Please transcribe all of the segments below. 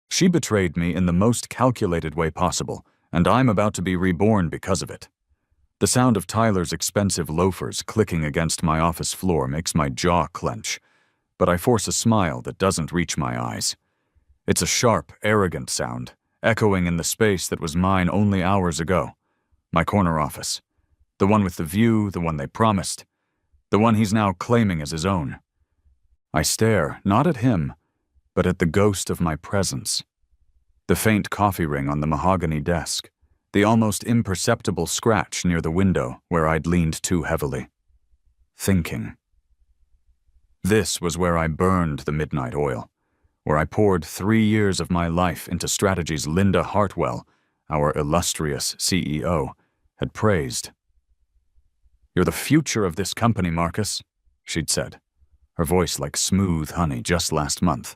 She betrayed me in the most calculated way possible, and I'm about to be reborn because of it. The sound of Tyler's expensive loafers clicking against my office floor makes my jaw clench, but I force a smile that doesn't reach my eyes. It's a sharp, arrogant sound, echoing in the space that was mine only hours ago. My corner office. The one with the view, the one they promised. The one he's now claiming as his own. I stare, not at him, but at the ghost of my presence. The faint coffee ring on the mahogany desk. The almost imperceptible scratch near the window where I'd leaned too heavily. Thinking. This was where I burned the midnight oil, where I poured 3 years of my life into strategies Linda Hartwell, our illustrious CEO, had praised. "You're the future of this company, Marcus," she'd said, her voice like smooth honey just last month.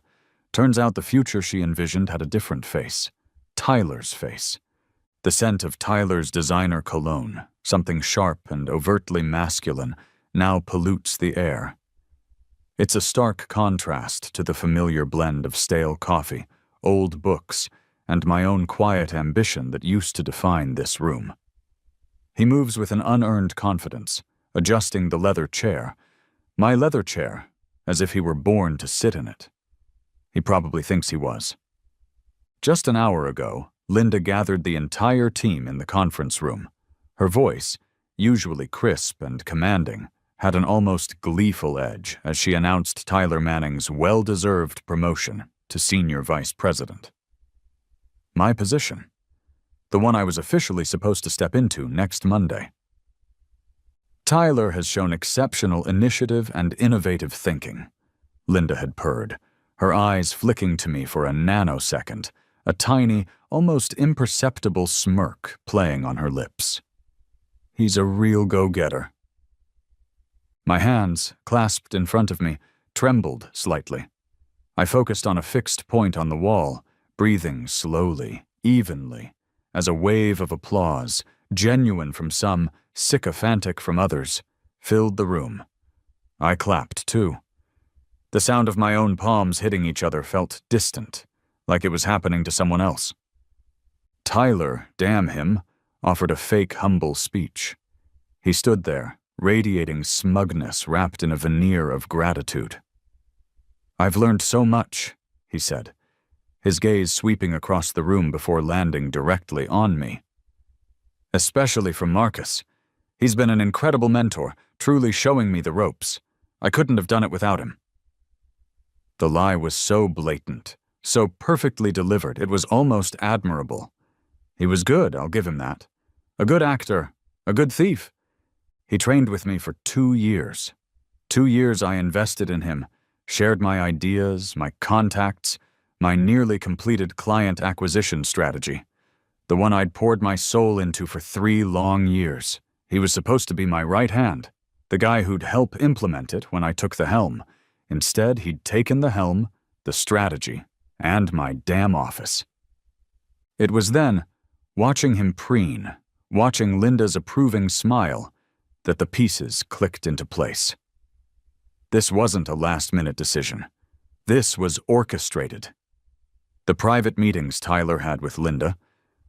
Turns out the future she envisioned had a different face. Tyler's face. The scent of Tyler's designer cologne, something sharp and overtly masculine, now pollutes the air. It's a stark contrast to the familiar blend of stale coffee, old books, and my own quiet ambition that used to define this room. He moves with an unearned confidence, adjusting the leather chair, my leather chair, as if he were born to sit in it. He probably thinks he was. Just an hour ago, Linda gathered the entire team in the conference room. Her voice, usually crisp and commanding, had an almost gleeful edge as she announced Tyler Manning's well-deserved promotion to Senior Vice President. My position. The one I was officially supposed to step into next Monday. Tyler has shown exceptional initiative and innovative thinking, Linda had purred, her eyes flicking to me for a nanosecond, a tiny, almost imperceptible smirk playing on her lips. He's a real go-getter. My hands, clasped in front of me, trembled slightly. I focused on a fixed point on the wall, breathing slowly, evenly, as a wave of applause, genuine from some, sycophantic from others, filled the room. I clapped, too. The sound of my own palms hitting each other felt distant, like it was happening to someone else. Tyler, damn him, offered a fake humble speech. He stood there, radiating smugness wrapped in a veneer of gratitude. "I've learned so much," he said, his gaze sweeping across the room before landing directly on me. "Especially from Marcus. He's been an incredible mentor, truly showing me the ropes. I couldn't have done it without him." The lie was so blatant, so perfectly delivered, it was almost admirable. He was good, I'll give him that. A good actor, a good thief. He trained with me for 2 years. 2 years I invested in him, shared my ideas, my contacts, my nearly completed client acquisition strategy. The one I'd poured my soul into for 3 long years. He was supposed to be my right hand, the guy who'd help implement it when I took the helm. Instead, he'd taken the helm, the strategy, and my damn office. It was then, watching him preen, watching Linda's approving smile, that the pieces clicked into place. This wasn't a last-minute decision. This was orchestrated. The private meetings Tyler had with Linda,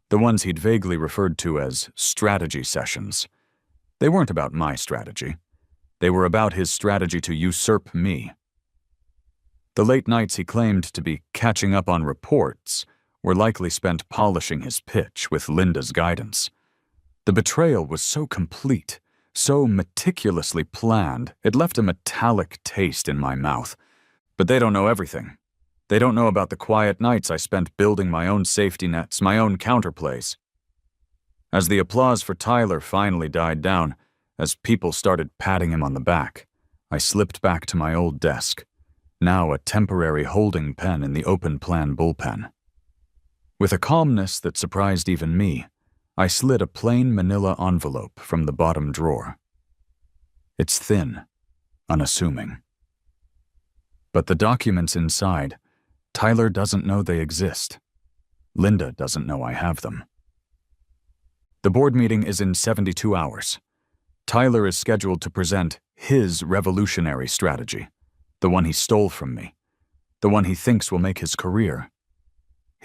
the ones he'd vaguely referred to as strategy sessions, they weren't about my strategy. They were about his strategy to usurp me. The late nights he claimed to be catching up on reports were likely spent polishing his pitch with Linda's guidance. The betrayal was so complete, so meticulously planned, it left a metallic taste in my mouth. But they don't know everything. They don't know about the quiet nights I spent building my own safety nets, my own counterplays. As the applause for Tyler finally died down, as people started patting him on the back, I slipped back to my old desk, now a temporary holding pen in the open plan bullpen. With a calmness that surprised even me, I slid a plain manila envelope from the bottom drawer. It's thin, unassuming. But the documents inside, Tyler doesn't know they exist. Linda doesn't know I have them. The board meeting is in 72 hours. Tyler is scheduled to present his revolutionary strategy, the one he stole from me, the one he thinks will make his career.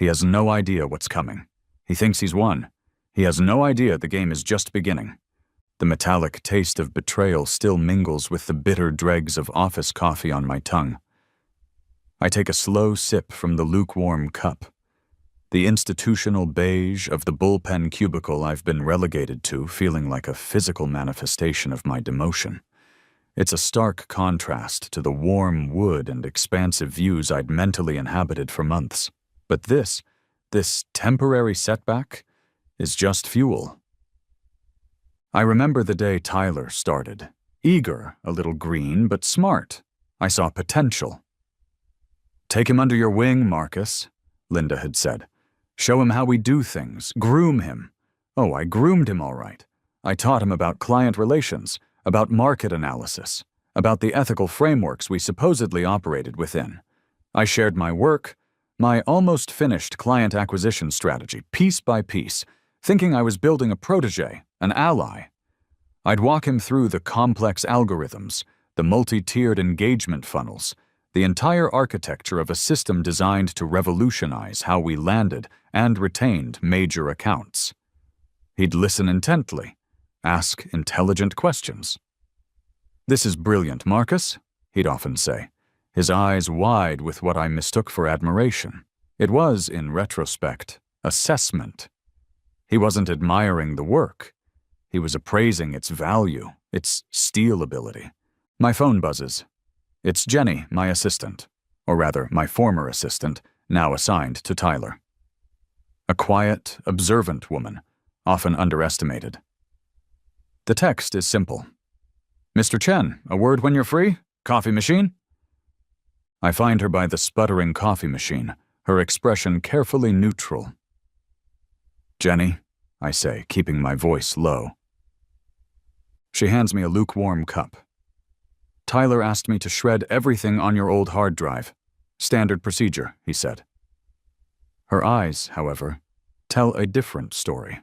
He has no idea what's coming. He thinks he's won. He has no idea the game is just beginning. The metallic taste of betrayal still mingles with the bitter dregs of office coffee on my tongue. I take a slow sip from the lukewarm cup. The institutional beige of the bullpen cubicle I've been relegated to feeling like a physical manifestation of my demotion. It's a stark contrast to the warm wood and expansive views I'd mentally inhabited for months. But this temporary setback is just fuel. I remember the day Tyler started. Eager, a little green, but smart. I saw potential. "Take him under your wing, Marcus," Linda had said. "Show him how we do things. Groom him." Oh, I groomed him all right. I taught him about client relations, about market analysis, about the ethical frameworks we supposedly operated within. I shared my work, my almost finished client acquisition strategy, piece by piece, thinking I was building a protege, an ally. I'd walk him through the complex algorithms, the multi-tiered engagement funnels, the entire architecture of a system designed to revolutionize how we landed and retained major accounts. He'd listen intently, ask intelligent questions. "This is brilliant, Marcus," he'd often say, his eyes wide with what I mistook for admiration. It was, in retrospect, assessment. He wasn't admiring the work. He was appraising its value, its stealability. My phone buzzes. It's Jenny, my assistant, or rather, my former assistant, now assigned to Tyler. A quiet, observant woman, often underestimated. The text is simple. "Mr. Chen, a word when you're free? Coffee machine?" I find her by the sputtering coffee machine, her expression carefully neutral. "Jenny," I say, keeping my voice low. She hands me a lukewarm cup. "Tyler asked me to shred everything on your old hard drive. Standard procedure," he said. Her eyes, however, tell a different story.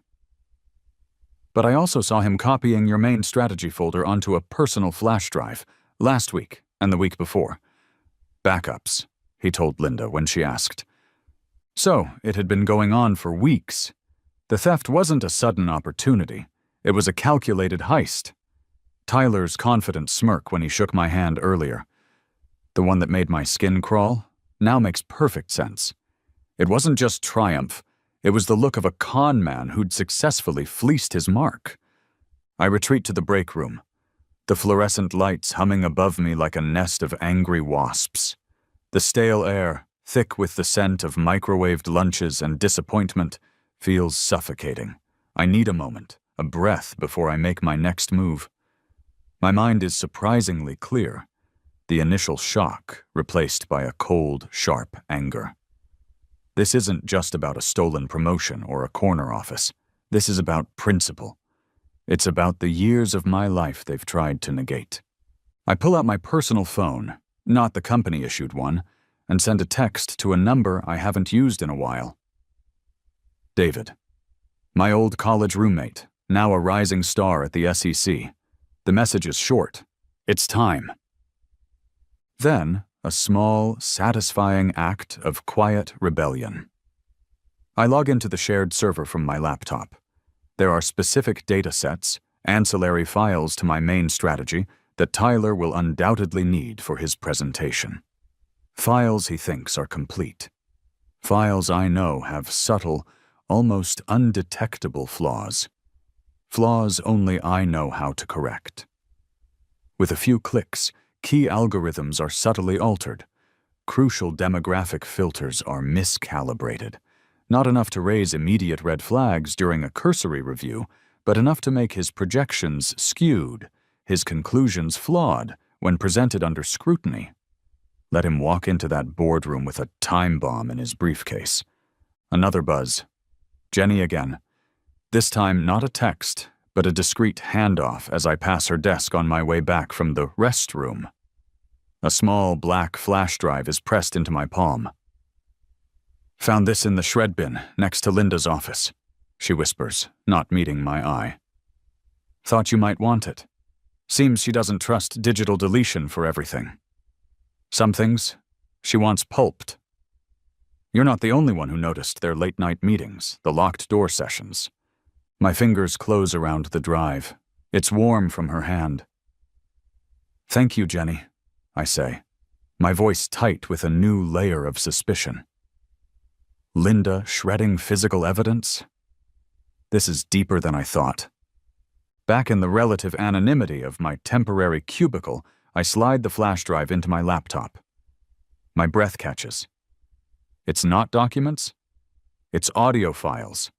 "But I also saw him copying your main strategy folder onto a personal flash drive last week and the week before. Backups," he told Linda when she asked. So, it had been going on for weeks. The theft wasn't a sudden opportunity. It was a calculated heist. Tyler's confident smirk when he shook my hand earlier, the one that made my skin crawl, now makes perfect sense. It wasn't just triumph. It was the look of a con man who'd successfully fleeced his mark. I retreat to the break room, the fluorescent lights humming above me like a nest of angry wasps. The stale air, thick with the scent of microwaved lunches and disappointment, feels suffocating. I need a moment, a breath before I make my next move. My mind is surprisingly clear, the initial shock replaced by a cold, sharp anger. This isn't just about a stolen promotion or a corner office. This is about principle. It's about the years of my life they've tried to negate. I pull out my personal phone, not the company-issued one, and send a text to a number I haven't used in a while. David, my old college roommate, now a rising star at the SEC. The message is short. It's time. Then, a small, satisfying act of quiet rebellion. I log into the shared server from my laptop. There are specific data sets, ancillary files to my main strategy that Tyler will undoubtedly need for his presentation. Files he thinks are complete. Files I know have subtle, almost undetectable flaws. Flaws only I know how to correct. With a few clicks, key algorithms are subtly altered. Crucial demographic filters are miscalibrated. Not enough to raise immediate red flags during a cursory review, but enough to make his projections skewed, his conclusions flawed when presented under scrutiny. Let him walk into that boardroom with a time bomb in his briefcase. Another buzz. Jenny again. This time not a text, but a discreet handoff as I pass her desk on my way back from the restroom. A small black flash drive is pressed into my palm. "Found this in the shred bin next to Linda's office," she whispers, not meeting my eye. "Thought you might want it. Seems she doesn't trust digital deletion for everything. Some things she wants pulped." You're not the only one who noticed their late-night meetings, the locked-door sessions. My fingers close around the drive. It's warm from her hand. Thank you, Jenny, I say, my voice tight with a new layer of suspicion. Linda shredding physical evidence? This is deeper than I thought. Back in the relative anonymity of my temporary cubicle, I slide the flash drive into my laptop. My breath catches. It's not documents. It's audio files.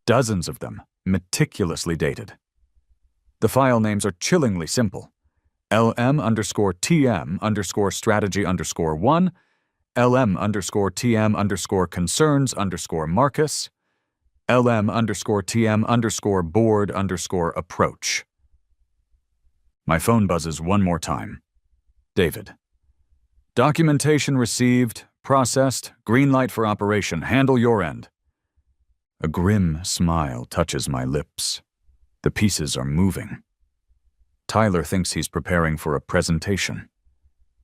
Dozens of them, meticulously dated. The file names are chillingly simple. LM_TM_strategy_1, LM_TM_concerns_Marcus, LM_TM_board_approach. My phone buzzes one more time. David. Documentation received, processed, green light for operation, handle your end. A grim smile touches my lips. The pieces are moving. Tyler thinks he's preparing for a presentation.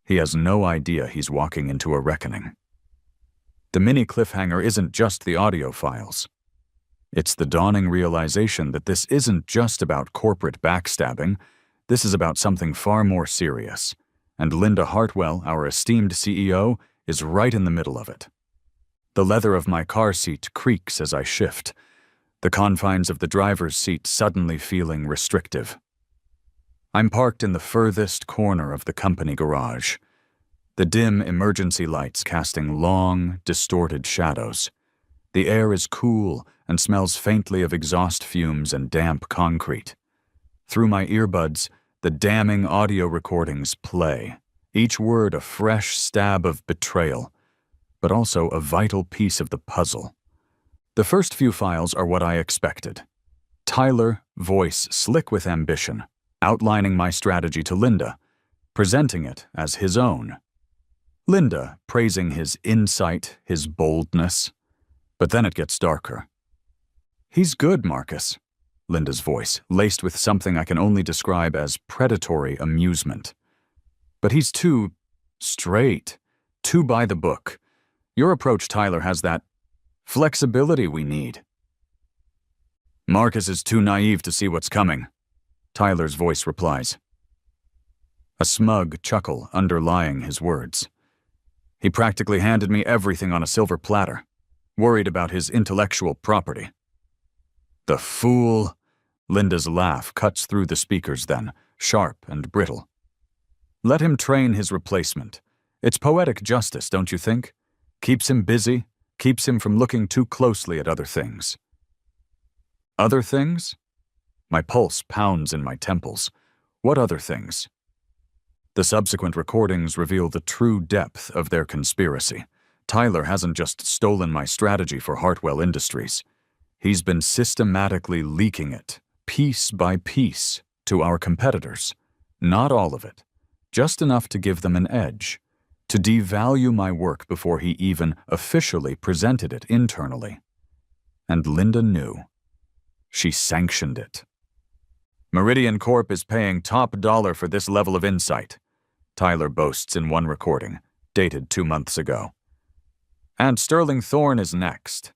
He has no idea he's walking into a reckoning. The mini cliffhanger isn't just the audio files. It's the dawning realization that this isn't just about corporate backstabbing. This is about something far more serious. And Linda Hartwell, our esteemed CEO, is right in the middle of it. The leather of my car seat creaks as I shift, the confines of the driver's seat suddenly feeling restrictive. I'm parked in the furthest corner of the company garage, the dim emergency lights casting long, distorted shadows. The air is cool and smells faintly of exhaust fumes and damp concrete. Through my earbuds, the damning audio recordings play, each word a fresh stab of betrayal, but also a vital piece of the puzzle. The first few files are what I expected. Tyler, voice slick with ambition, outlining my strategy to Linda, presenting it as his own. Linda praising his insight, his boldness. But then it gets darker. He's good, Marcus, Linda's voice, laced with something I can only describe as predatory amusement. But he's too straight, too by the book. Your approach, Tyler, has that flexibility we need. Marcus is too naive to see what's coming, Tyler's voice replies. A smug chuckle underlying his words. He practically handed me everything on a silver platter, worried about his intellectual property. The fool! Linda's laugh cuts through the speakers then, sharp and brittle. Let him train his replacement. It's poetic justice, don't you think? Keeps him busy, keeps him from looking too closely at other things. Other things? My pulse pounds in my temples. What other things? The subsequent recordings reveal the true depth of their conspiracy. Tyler hasn't just stolen my strategy for Hartwell Industries. He's been systematically leaking it, piece by piece, to our competitors. Not all of it, just enough to give them an edge, to devalue my work before he even officially presented it internally. And Linda knew. She sanctioned it. Meridian Corp is paying top dollar for this level of insight, Tyler boasts in one recording, dated 2 months ago. And Sterling Thorne is next.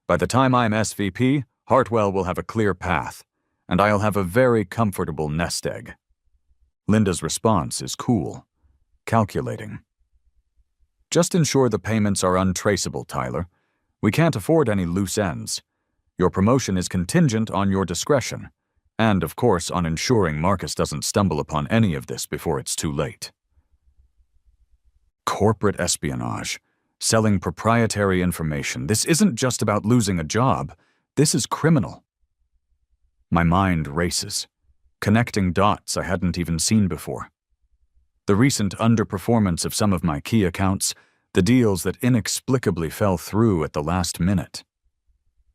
By the time I'm SVP, Hartwell will have a clear path, and I'll have a very comfortable nest egg. Linda's response is cool, calculating. Just ensure the payments are untraceable, Tyler. We can't afford any loose ends. Your promotion is contingent on your discretion, and of course on ensuring Marcus doesn't stumble upon any of this before it's too late. Corporate espionage. Selling proprietary information. This isn't just about losing a job. This is criminal. My mind races, connecting dots I hadn't even seen before. The recent underperformance of some of my key accounts, the deals that inexplicably fell through at the last minute.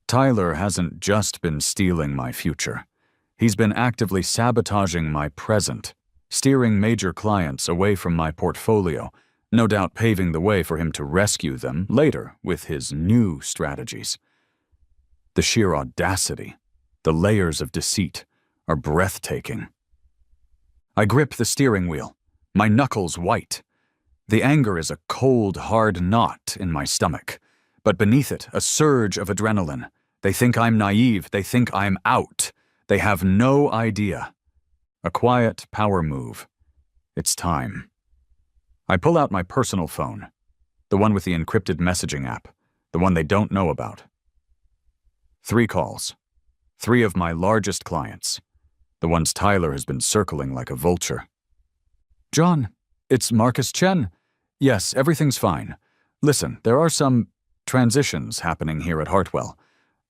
Tyler hasn't just been stealing my future. He's been actively sabotaging my present, steering major clients away from my portfolio, no doubt paving the way for him to rescue them later with his new strategies. The sheer audacity, the layers of deceit, are breathtaking. I grip the steering wheel, my knuckles white. The anger is a cold, hard knot in my stomach, but beneath it, a surge of adrenaline. They think I'm naive. They think I'm out. They have no idea. A quiet power move. It's time. I pull out my personal phone, the one with the encrypted messaging app, the one they don't know about. 3 calls. 3 of my largest clients, the ones Tyler has been circling like a vulture. John, it's Marcus Chen. Yes, everything's fine. Listen, there are some transitions happening here at Hartwell.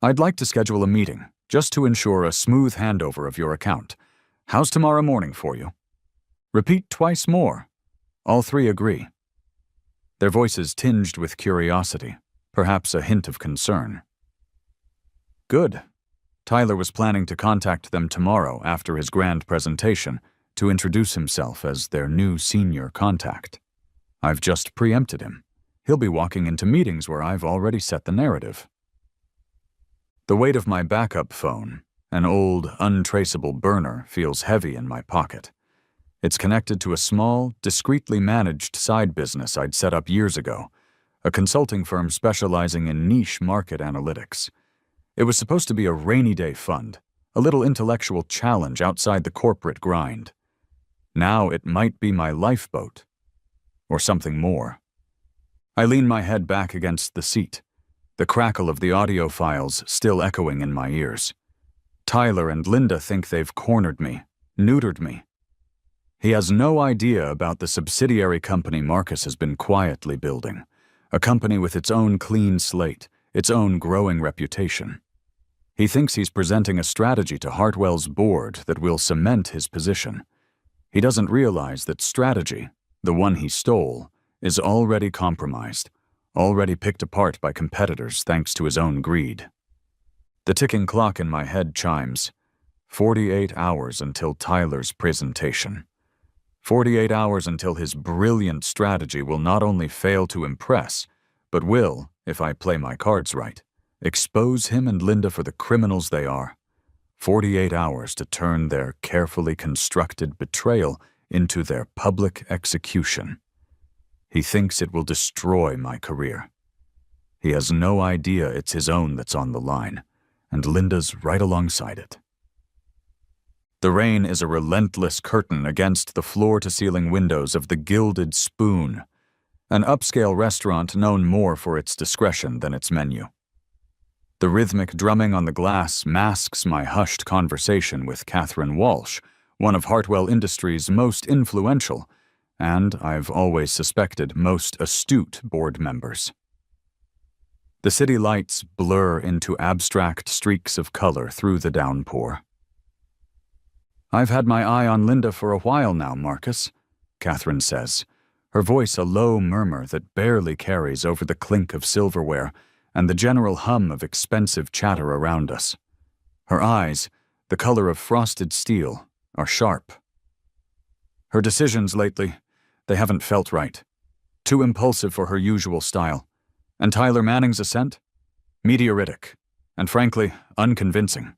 I'd like to schedule a meeting, just to ensure a smooth handover of your account. How's tomorrow morning for you? Repeat twice more. All 3 agree. Their voices tinged with curiosity, perhaps a hint of concern. Good. Tyler was planning to contact them tomorrow after his grand presentation to introduce himself as their new senior contact. I've just preempted him. He'll be walking into meetings where I've already set the narrative. The weight of my backup phone, an old, untraceable burner, feels heavy in my pocket. It's connected to a small, discreetly managed side business I'd set up years ago, a consulting firm specializing in niche market analytics. It was supposed to be a rainy day fund, a little intellectual challenge outside the corporate grind. Now it might be my lifeboat, or something more. I lean my head back against the seat, the crackle of the audio files still echoing in my ears. Tyler and Linda think they've cornered me, neutered me. He has no idea about the subsidiary company Marcus has been quietly building, a company with its own clean slate, its own growing reputation. He thinks he's presenting a strategy to Hartwell's board that will cement his position. He doesn't realize that strategy, the one he stole, is already compromised, already picked apart by competitors thanks to his own greed. The ticking clock in my head chimes. 48 hours until Tyler's presentation. 48 hours until his brilliant strategy will not only fail to impress, but will, if I play my cards right, expose him and Linda for the criminals they are. 48 hours to turn their carefully constructed betrayal into their public execution. He thinks it will destroy my career. He has no idea it's his own that's on the line, and Linda's right alongside it. The rain is a relentless curtain against the floor-to-ceiling windows of the Gilded Spoon, an upscale restaurant known more for its discretion than its menu. The rhythmic drumming on the glass masks my hushed conversation with Catherine Walsh, one of Hartwell Industries' most influential, and I've always suspected most astute board members. The city lights blur into abstract streaks of color through the downpour. I've had my eye on Linda for a while now, Marcus, Catherine says, her voice a low murmur that barely carries over the clink of silverware and the general hum of expensive chatter around us. Her eyes, the color of frosted steel, are sharp. Her decisions lately, they haven't felt right. Too impulsive for her usual style. And Tyler Manning's assent? Meteoritic, and frankly, unconvincing.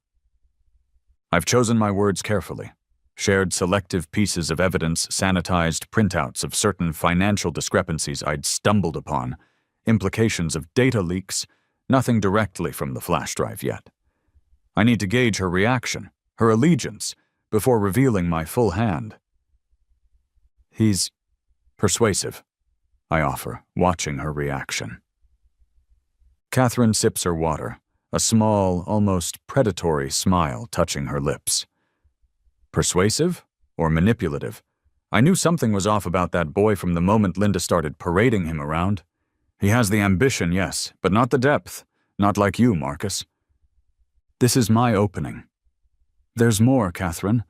I've chosen my words carefully, shared selective pieces of evidence, sanitized printouts of certain financial discrepancies I'd stumbled upon, implications of data leaks, nothing directly from the flash drive yet. I need to gauge her reaction, her allegiance, before revealing my full hand. He's persuasive, I offer, watching her reaction. Catherine sips her water, a small, almost predatory smile touching her lips. Persuasive or manipulative? I knew something was off about that boy from the moment Linda started parading him around. He has the ambition, yes, but not the depth. Not like you, Marcus. This is my opening. There's more, Catherine.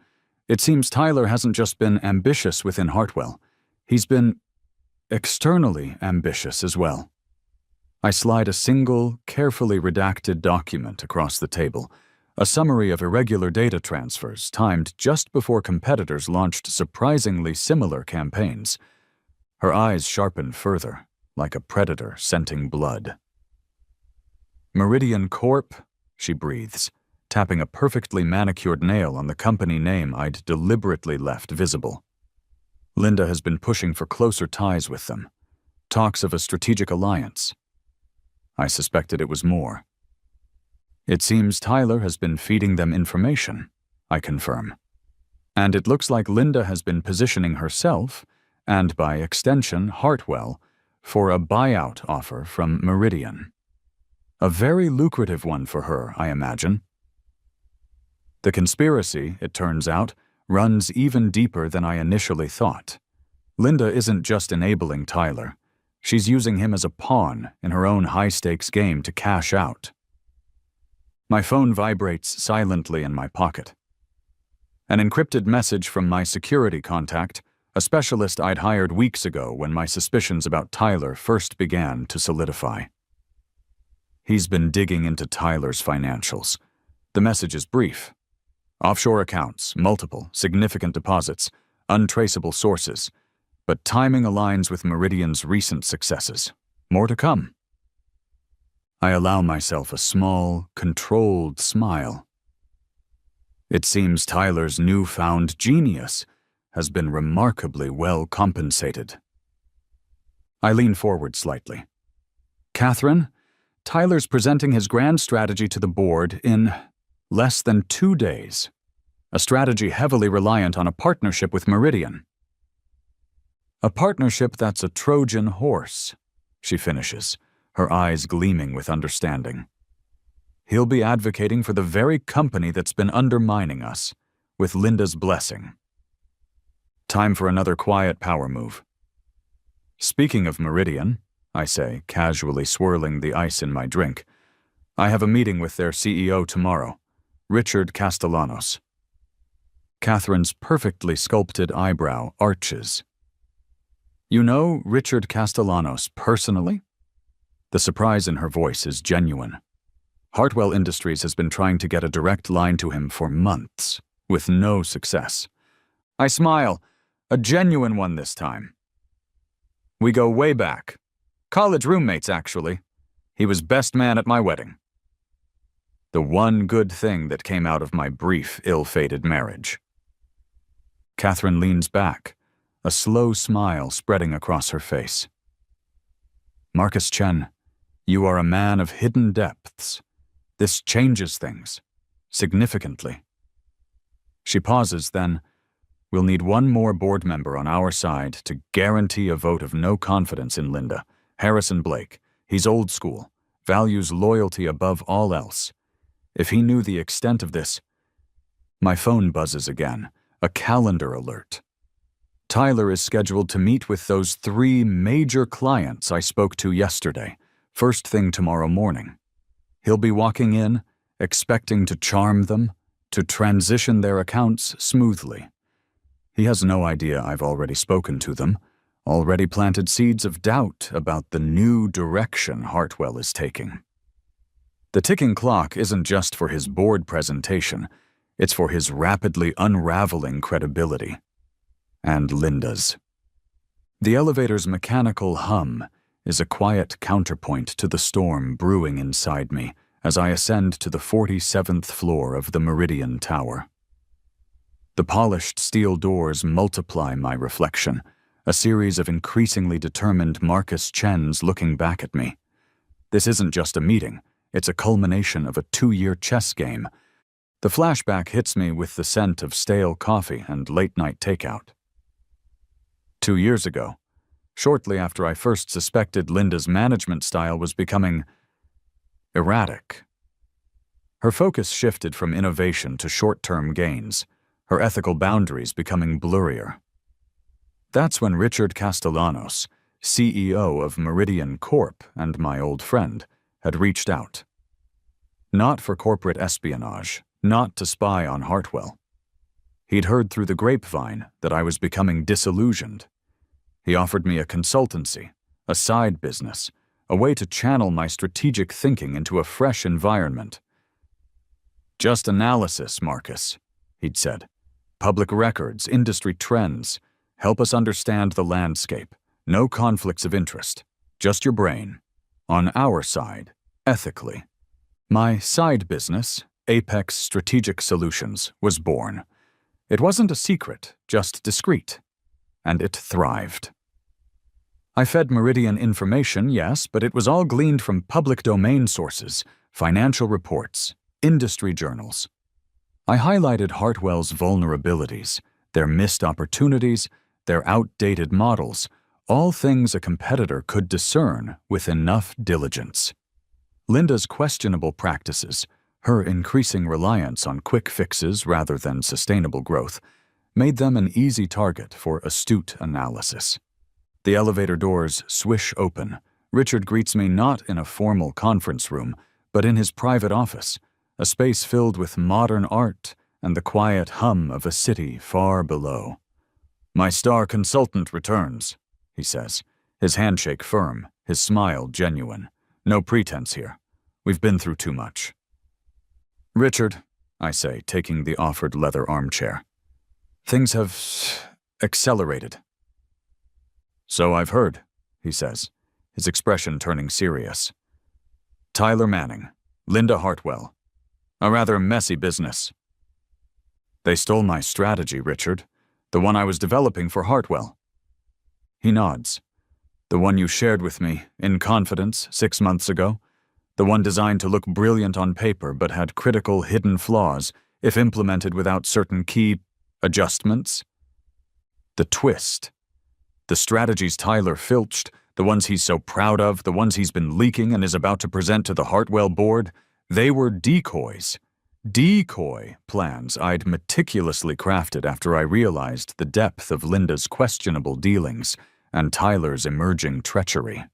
It seems Tyler hasn't just been ambitious within Hartwell. He's been externally ambitious as well. I slide a single, carefully redacted document across the table, a summary of irregular data transfers timed just before competitors launched surprisingly similar campaigns. Her eyes sharpen further, like a predator scenting blood. Meridian Corp, she breathes, tapping a perfectly manicured nail on the company name I'd deliberately left visible. Linda has been pushing for closer ties with them. Talks of a strategic alliance. I suspected it was more. It seems Tyler has been feeding them information, I confirm. And it looks like Linda has been positioning herself, and by extension Hartwell, for a buyout offer from Meridian. A very lucrative one for her, I imagine. The conspiracy, it turns out, runs even deeper than I initially thought. Linda isn't just enabling Tyler. She's using him as a pawn in her own high-stakes game to cash out. My phone vibrates silently in my pocket. An encrypted message from my security contact, a specialist I'd hired weeks ago when my suspicions about Tyler first began to solidify. He's been digging into Tyler's financials. The message is brief. Offshore accounts, multiple, significant deposits, untraceable sources, but timing aligns with Meridian's recent successes. More to come. I allow myself a small, controlled smile. It seems Tyler's newfound genius has been remarkably well compensated. I lean forward slightly. Catherine, Tyler's presenting his grand strategy to the board in less than 2 days. A strategy heavily reliant on a partnership with Meridian. A partnership that's a Trojan horse, she finishes, her eyes gleaming with understanding. He'll be advocating for the very company that's been undermining us, with Linda's blessing. Time for another quiet power move. Speaking of Meridian, I say, casually swirling the ice in my drink, I have a meeting with their CEO tomorrow, Richard Castellanos. Catherine's perfectly sculpted eyebrow arches. You know Richard Castellanos personally? The surprise in her voice is genuine. Hartwell Industries has been trying to get a direct line to him for months, with no success. I smile, a genuine one this time. We go way back. College roommates, actually. He was best man at my wedding. The one good thing that came out of my brief, ill-fated marriage. Catherine leans back, a slow smile spreading across her face. Marcus Chen, you are a man of hidden depths. This changes things, significantly. She pauses, then, we'll need one more board member on our side to guarantee a vote of no confidence in Linda. Harrison Blake. He's old school, values loyalty above all else. If he knew the extent of this... My phone buzzes again, a calendar alert. Tyler is scheduled to meet with those 3 major clients I spoke to yesterday, first thing tomorrow morning. He'll be walking in, expecting to charm them, to transition their accounts smoothly. He has no idea I've already spoken to them, already planted seeds of doubt about the new direction Hartwell is taking. The ticking clock isn't just for his board presentation, it's for his rapidly unraveling credibility. And Linda's. The elevator's mechanical hum is a quiet counterpoint to the storm brewing inside me as I ascend to the 47th floor of the Meridian Tower. The polished steel doors multiply my reflection, a series of increasingly determined Marcus Chens looking back at me. This isn't just a meeting, it's a culmination of a 2-year chess game. The flashback hits me with the scent of stale coffee and late-night takeout. 2 years ago, shortly after I first suspected Linda's management style was becoming erratic. Her focus shifted from innovation to short-term gains, her ethical boundaries becoming blurrier. That's when Richard Castellanos, CEO of Meridian Corp. And my old friend, had reached out. Not for corporate espionage, not to spy on Hartwell. He'd heard through the grapevine that I was becoming disillusioned. He offered me a consultancy, a side business, a way to channel my strategic thinking into a fresh environment. Just analysis, Marcus, he'd said. Public records, industry trends. Help us understand the landscape. No conflicts of interest. Just your brain. On our side, ethically. My side business, Apex Strategic Solutions, was born. It wasn't a secret, just discreet. and it thrived. I fed Meridian information, yes, but it was all gleaned from public domain sources, financial reports, industry journals. I highlighted Hartwell's vulnerabilities, their missed opportunities, their outdated models, all things a competitor could discern with enough diligence. Linda's questionable practices, her increasing reliance on quick fixes rather than sustainable growth, made them an easy target for astute analysis. The elevator doors swish open. Richard greets me not in a formal conference room, but in his private office, a space filled with modern art and the quiet hum of a city far below. "My star consultant returns," he says, his handshake firm, his smile genuine. "No pretense here. We've been through too much." "Richard," I say, taking the offered leather armchair, "things have accelerated." "So I've heard," he says, his expression turning serious. "Tyler Manning, Linda Hartwell. A rather messy business." "They stole my strategy, Richard, the one I was developing for Hartwell." He nods. "The one you shared with me, in confidence, 6 months ago? The one designed to look brilliant on paper but had critical hidden flaws if implemented without certain key adjustments?" The twist. The strategies Tyler filched, the ones he's so proud of, the ones he's been leaking and is about to present to the Hartwell board, they were decoys. Decoy plans I'd meticulously crafted after I realized the depth of Linda's questionable dealings and Tyler's emerging treachery.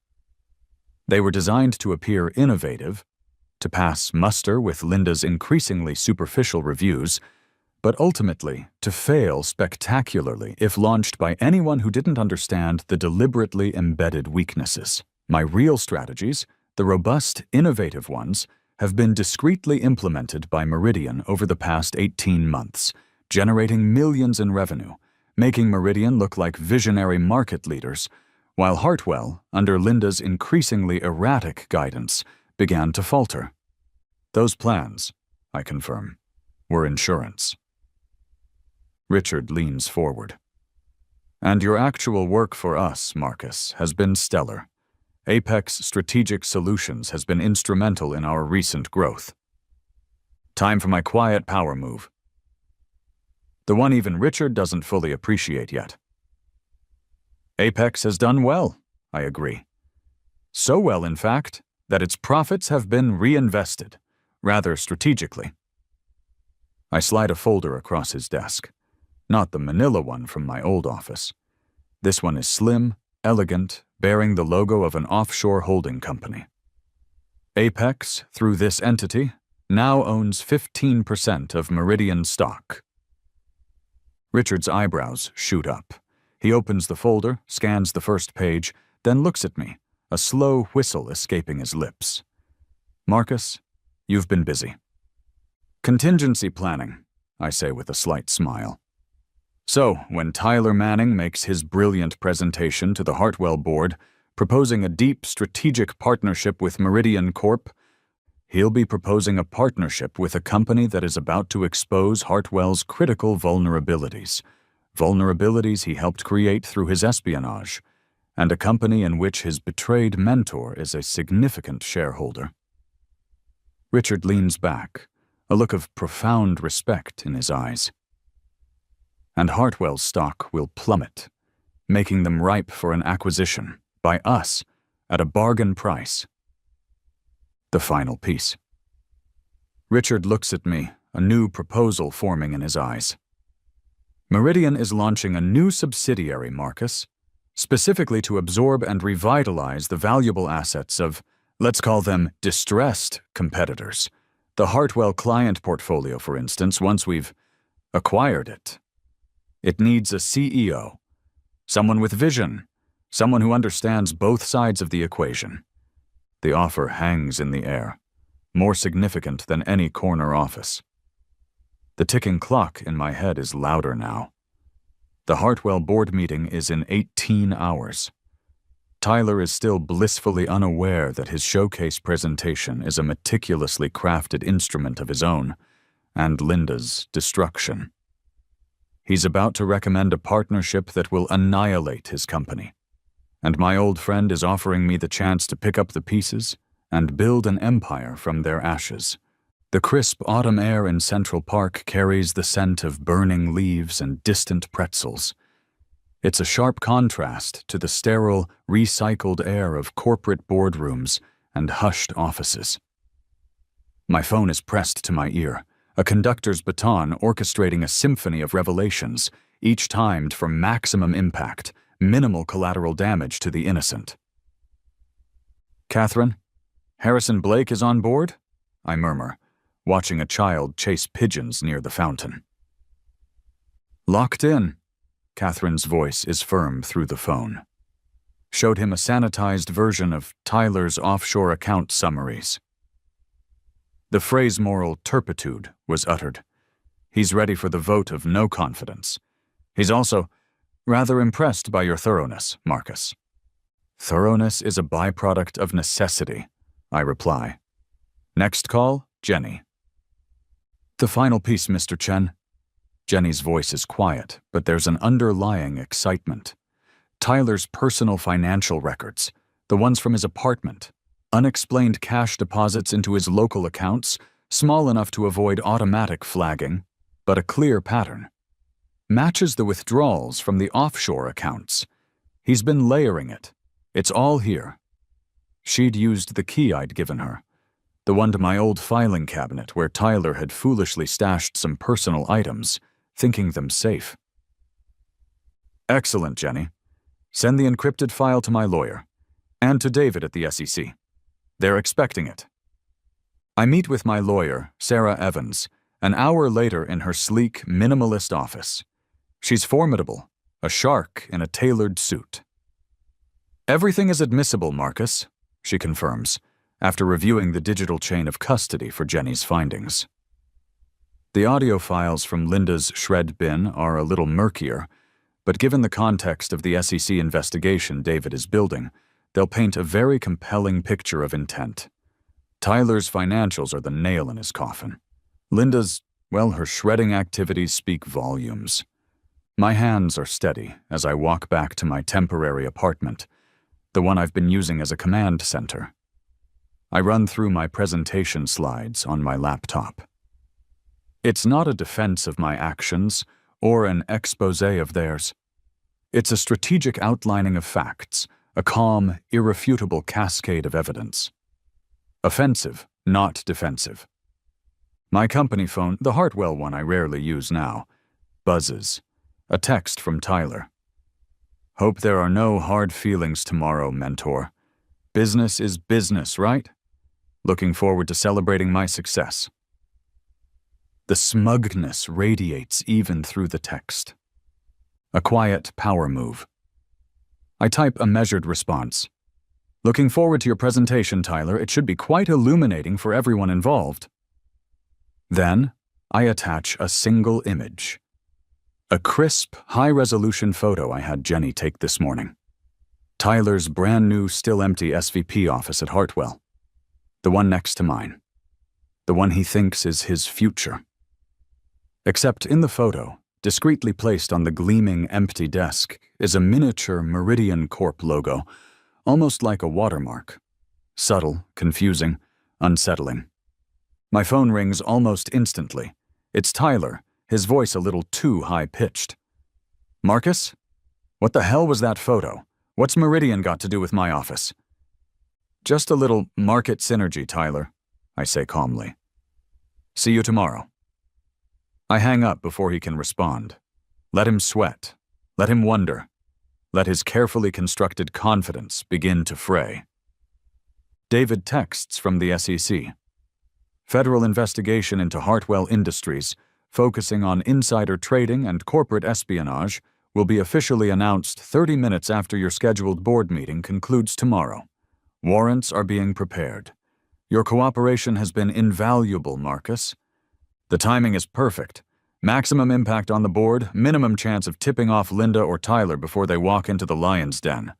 They were designed to appear innovative, to pass muster with Linda's increasingly superficial reviews, but ultimately to fail spectacularly if launched by anyone who didn't understand the deliberately embedded weaknesses. My real strategies, the robust, innovative ones, have been discreetly implemented by Meridian over the past 18 months, generating millions in revenue, making Meridian look like visionary market leaders, while Hartwell, under Linda's increasingly erratic guidance, began to falter. Those plans, I confirm, were insurance. Richard leans forward. "And your actual work for us, Marcus, has been stellar. Apex Strategic Solutions has been instrumental in our recent growth. Time for my quiet power move. The one even Richard doesn't fully appreciate yet. Apex has done well, I agree. So well, in fact, that its profits have been reinvested, rather strategically." I slide a folder across his desk. Not the manila one from my old office. This one is slim, elegant, bearing the logo of an offshore holding company. Apex, through this entity, now owns 15% of Meridian stock. Richard's eyebrows shoot up. He opens the folder, scans the first page, then looks at me, a slow whistle escaping his lips. "Marcus, you've been busy." "Contingency planning," I say with a slight smile. So, when Tyler Manning makes his brilliant presentation to the Hartwell board, proposing a deep strategic partnership with Meridian Corp., he'll be proposing a partnership with a company that is about to expose Hartwell's critical vulnerabilities he helped create through his espionage, and a company in which his betrayed mentor is a significant shareholder. Richard leans back, a look of profound respect in his eyes. "And Hartwell's stock will plummet, making them ripe for an acquisition, by us, at a bargain price." The final piece. Richard looks at me, a new proposal forming in his eyes. "Meridian is launching a new subsidiary, Marcus, specifically to absorb and revitalize the valuable assets of, let's call them distressed competitors. The Hartwell client portfolio, for instance, once we've acquired it. It needs a CEO, someone with vision, someone who understands both sides of the equation." The offer hangs in the air, more significant than any corner office. The ticking clock in my head is louder now. The Hartwell board meeting is in 18 hours. Tyler is still blissfully unaware that his showcase presentation is a meticulously crafted instrument of his own, and Linda's destruction. He's about to recommend a partnership that will annihilate his company. And my old friend is offering me the chance to pick up the pieces and build an empire from their ashes. The crisp autumn air in Central Park carries the scent of burning leaves and distant pretzels. It's a sharp contrast to the sterile, recycled air of corporate boardrooms and hushed offices. My phone is pressed to my ear, a conductor's baton orchestrating a symphony of revelations, each timed for maximum impact, minimal collateral damage to the innocent. "Catherine, Harrison Blake is on board?" I murmur, watching a child chase pigeons near the fountain. "Locked in." Catherine's voice is firm through the phone. Showed him a sanitized version of Tyler's offshore account summaries. The phrase moral turpitude was uttered. He's ready for the vote of no confidence. He's also rather impressed by your thoroughness, Marcus. Thoroughness is a byproduct of necessity, I reply. Next call, Jenny. The final piece, Mr. Chen. Jenny's voice is quiet, but there's an underlying excitement. Tyler's personal financial records, the ones from his apartment, unexplained cash deposits into his local accounts, small enough to avoid automatic flagging, but a clear pattern. Matches the withdrawals from the offshore accounts. He's been layering it. It's all here. She'd used the key I'd given her, the one to my old filing cabinet where Tyler had foolishly stashed some personal items, thinking them safe. Excellent, Jenny. Send the encrypted file to my lawyer, and to David at the SEC. They're expecting it. I meet with my lawyer, Sarah Evans, an hour later in her sleek, minimalist office. She's formidable, a shark in a tailored suit. Everything is admissible, Marcus, she confirms, after reviewing the digital chain of custody for Jenny's findings. The audio files from Linda's shred bin are a little murkier, but given the context of the SEC investigation David is building, they'll paint a very compelling picture of intent. Tyler's financials are the nail in his coffin. Linda's, well, her shredding activities speak volumes. My hands are steady as I walk back to my temporary apartment, the one I've been using as a command center. I run through my presentation slides on my laptop. It's not a defense of my actions or an exposé of theirs. It's a strategic outlining of facts, a calm, irrefutable cascade of evidence. Offensive, not defensive. My company phone, the Hartwell one I rarely use now, buzzes. A text from Tyler. Hope there are no hard feelings tomorrow, mentor. Business is business, right? Looking forward to celebrating my success. The smugness radiates even through the text. A quiet power move. I type a measured response. Looking forward to your presentation, Tyler. It should be quite illuminating for everyone involved. Then, I attach a single image. A crisp, high-resolution photo I had Jenny take this morning. Tyler's brand-new, still-empty SVP office at Hartwell. The one next to mine. The one he thinks is his future. Except in the photo, discreetly placed on the gleaming, empty desk, is a miniature Meridian Corp logo, almost like a watermark. Subtle, confusing, unsettling. My phone rings almost instantly. It's Tyler, his voice a little too high-pitched. Marcus? What the hell was that photo? What's Meridian got to do with my office? Just a little market synergy, Tyler, I say calmly. See you tomorrow. I hang up before he can respond. Let him sweat. Let him wonder. Let his carefully constructed confidence begin to fray. David texts from the SEC. Federal investigation into Hartwell Industries, focusing on insider trading and corporate espionage, will be officially announced 30 minutes after your scheduled board meeting concludes tomorrow. Warrants are being prepared. Your cooperation has been invaluable, Marcus. The timing is perfect. Maximum impact on the board, minimum chance of tipping off Linda or Tyler before they walk into the lion's den.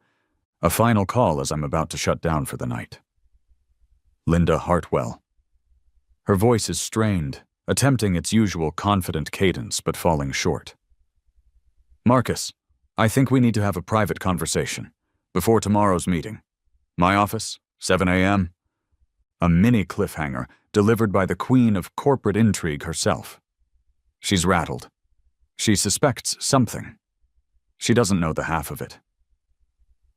A final call as I'm about to shut down for the night. Linda Hartwell. Her voice is strained, attempting its usual confident cadence but falling short. Marcus, I think we need to have a private conversation before tomorrow's meeting. My office, 7 a.m. A mini cliffhanger delivered by the queen of corporate intrigue herself. She's rattled. She suspects something. She doesn't know the half of it.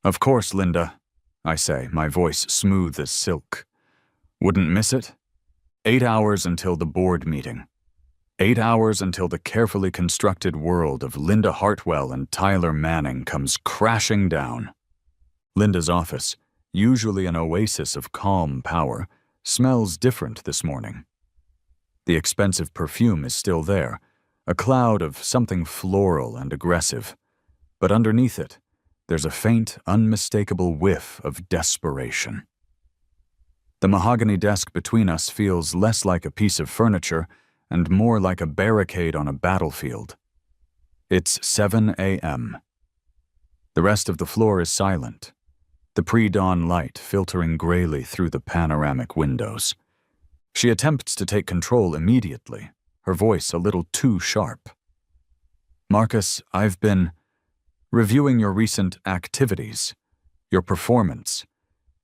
Of course, Linda, I say, my voice smooth as silk. Wouldn't miss it? 8 hours until the board meeting. 8 hours until the carefully constructed world of Linda Hartwell and Tyler Manning comes crashing down. Linda's office, usually an oasis of calm power, smells different this morning. The expensive perfume is still there, a cloud of something floral and aggressive, but underneath it, there's a faint, unmistakable whiff of desperation. The mahogany desk between us feels less like a piece of furniture and more like a barricade on a battlefield. It's 7 a.m. The rest of the floor is silent, the pre-dawn light filtering grayly through the panoramic windows. She attempts to take control immediately, her voice a little too sharp. Marcus, I've been reviewing your recent activities, your performance.